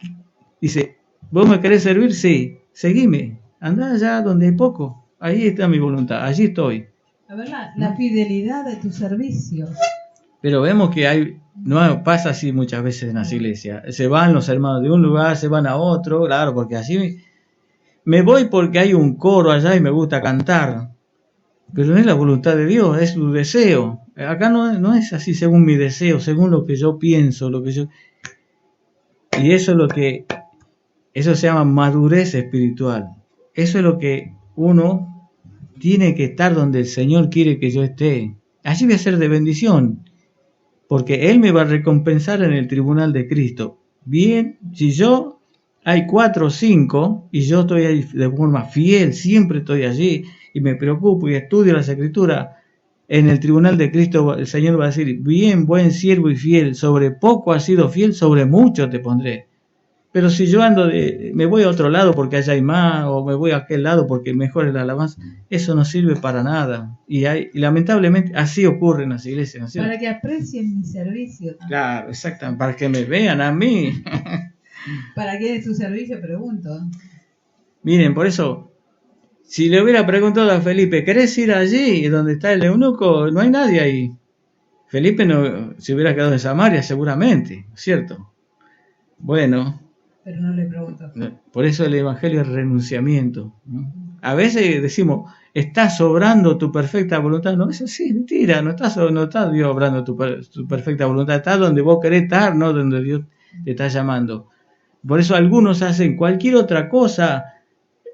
dice: ¿vos me querés servir? Sí, seguime. Andá allá donde hay poco. Ahí está mi voluntad, allí estoy. A ver la fidelidad de tu servicio. Pero vemos que no pasa así muchas veces en las iglesias. Se van los hermanos de un lugar, se van a otro, claro, porque así me voy porque hay un coro allá y me gusta cantar. Pero no es la voluntad de Dios, es su deseo. Acá no es así según mi deseo, según lo que yo pienso, Y eso se llama madurez espiritual. Eso es lo que uno tiene que estar donde el Señor quiere que yo esté. Allí voy a ser de bendición, porque Él me va a recompensar en el tribunal de Cristo. Bien, si hay 4 o 5 y yo estoy ahí de forma fiel, siempre estoy allí y me preocupo y estudio las Escrituras, en el tribunal de Cristo el Señor va a decir: bien, buen siervo y fiel, sobre poco has sido fiel, sobre mucho te pondré. Pero si yo me voy a otro lado porque allá hay más, o me voy a aquel lado porque mejor es la alabanza, eso no sirve para nada. Y lamentablemente así ocurre en las iglesias, ¿no es cierto? Para que aprecien mi servicio también. Claro, exactamente, para que me vean a mí. ¿Para qué es tu servicio? Pregunto. Miren, por eso, si le hubiera preguntado a Felipe: ¿querés ir allí donde está el eunuco? No hay nadie ahí. Felipe no se hubiera quedado en Samaria seguramente, ¿cierto? Bueno. Pero no le pregunto. Por eso el Evangelio es renunciamiento. A veces decimos: estás obrando tu perfecta voluntad. No es así, mentira, no está Dios obrando tu perfecta voluntad, está donde vos querés estar, no donde Dios te está llamando. Por eso algunos hacen cualquier otra cosa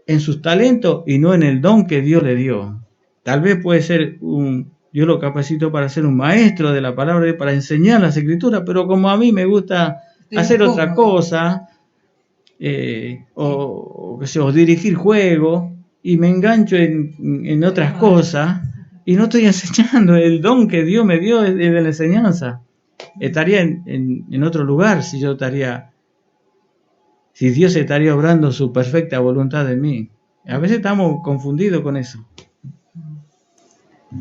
en sus talentos y no en el don que Dios le dio. Tal vez puede ser Dios lo capacitó para ser un maestro de la palabra, para enseñar las escrituras, pero como a mí me gusta hacer otra cosa, o dirigir juegos, y me engancho en otras cosas, y no estoy enseñando. El don que Dios me dio es de la enseñanza. Estaría en otro lugar si Dios estaría obrando su perfecta voluntad en mí. A veces estamos confundidos con eso.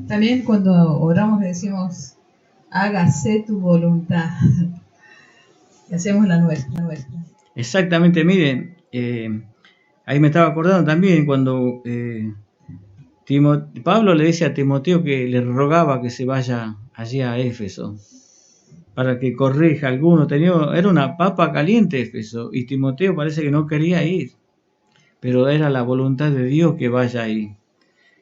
También cuando oramos decimos, hágase tu voluntad. Y hacemos la nuestra. Exactamente, miren, ahí me estaba acordando también cuando Pablo le dice a Timoteo que le rogaba que se vaya allí a Éfeso para que corrija a alguno. Era una papa caliente Éfeso, y Timoteo parece que no quería ir, pero era la voluntad de Dios que vaya ahí.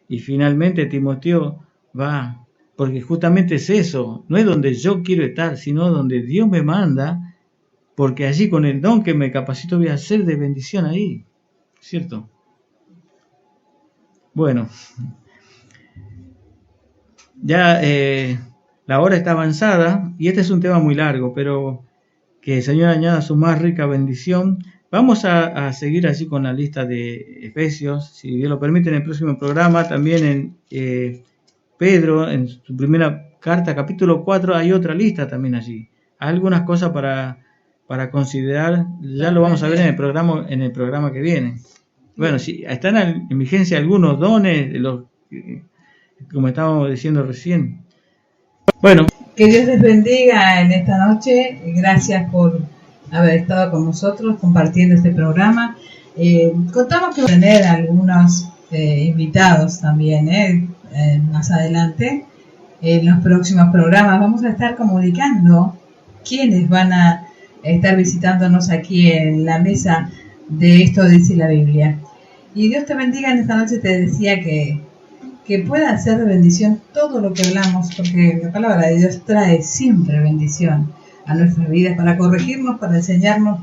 Y finalmente Timoteo va, porque justamente es eso, no es donde yo quiero estar, sino donde Dios me manda, porque allí con el don que me capacito voy a ser de bendición ahí, ¿cierto? Bueno, ya la hora está avanzada y este es un tema muy largo, pero que el Señor añada su más rica bendición. Vamos a seguir así con la lista de Efesios, si Dios lo permite, en el próximo programa. También en Pedro, en su primera carta, capítulo 4, hay otra lista también allí. Hay algunas cosas para considerar, ya lo vamos a ver en el programa que viene. Bueno, sí, están en vigencia algunos dones, como estábamos diciendo recién. Bueno. Que Dios les bendiga en esta noche. Gracias por haber estado con nosotros compartiendo este programa. Contamos que vamos a tener algunos invitados también más adelante. En los próximos programas vamos a estar comunicando quiénes van a estar visitándonos aquí en la mesa de Esto Dice la Biblia. Y Dios te bendiga en esta noche. Te decía que pueda ser de bendición todo lo que hablamos, porque la palabra de Dios trae siempre bendición a nuestras vidas, para corregirnos, para enseñarnos.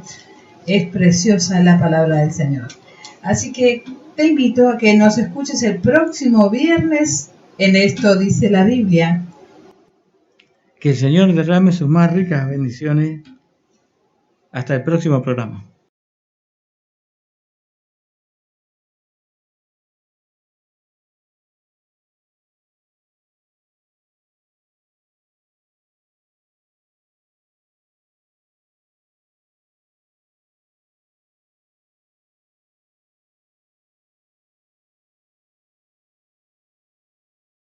Es preciosa la palabra del Señor. Así que te invito a que nos escuches el próximo viernes en Esto Dice la Biblia. Que el Señor derrame sus más ricas bendiciones. Hasta el próximo programa.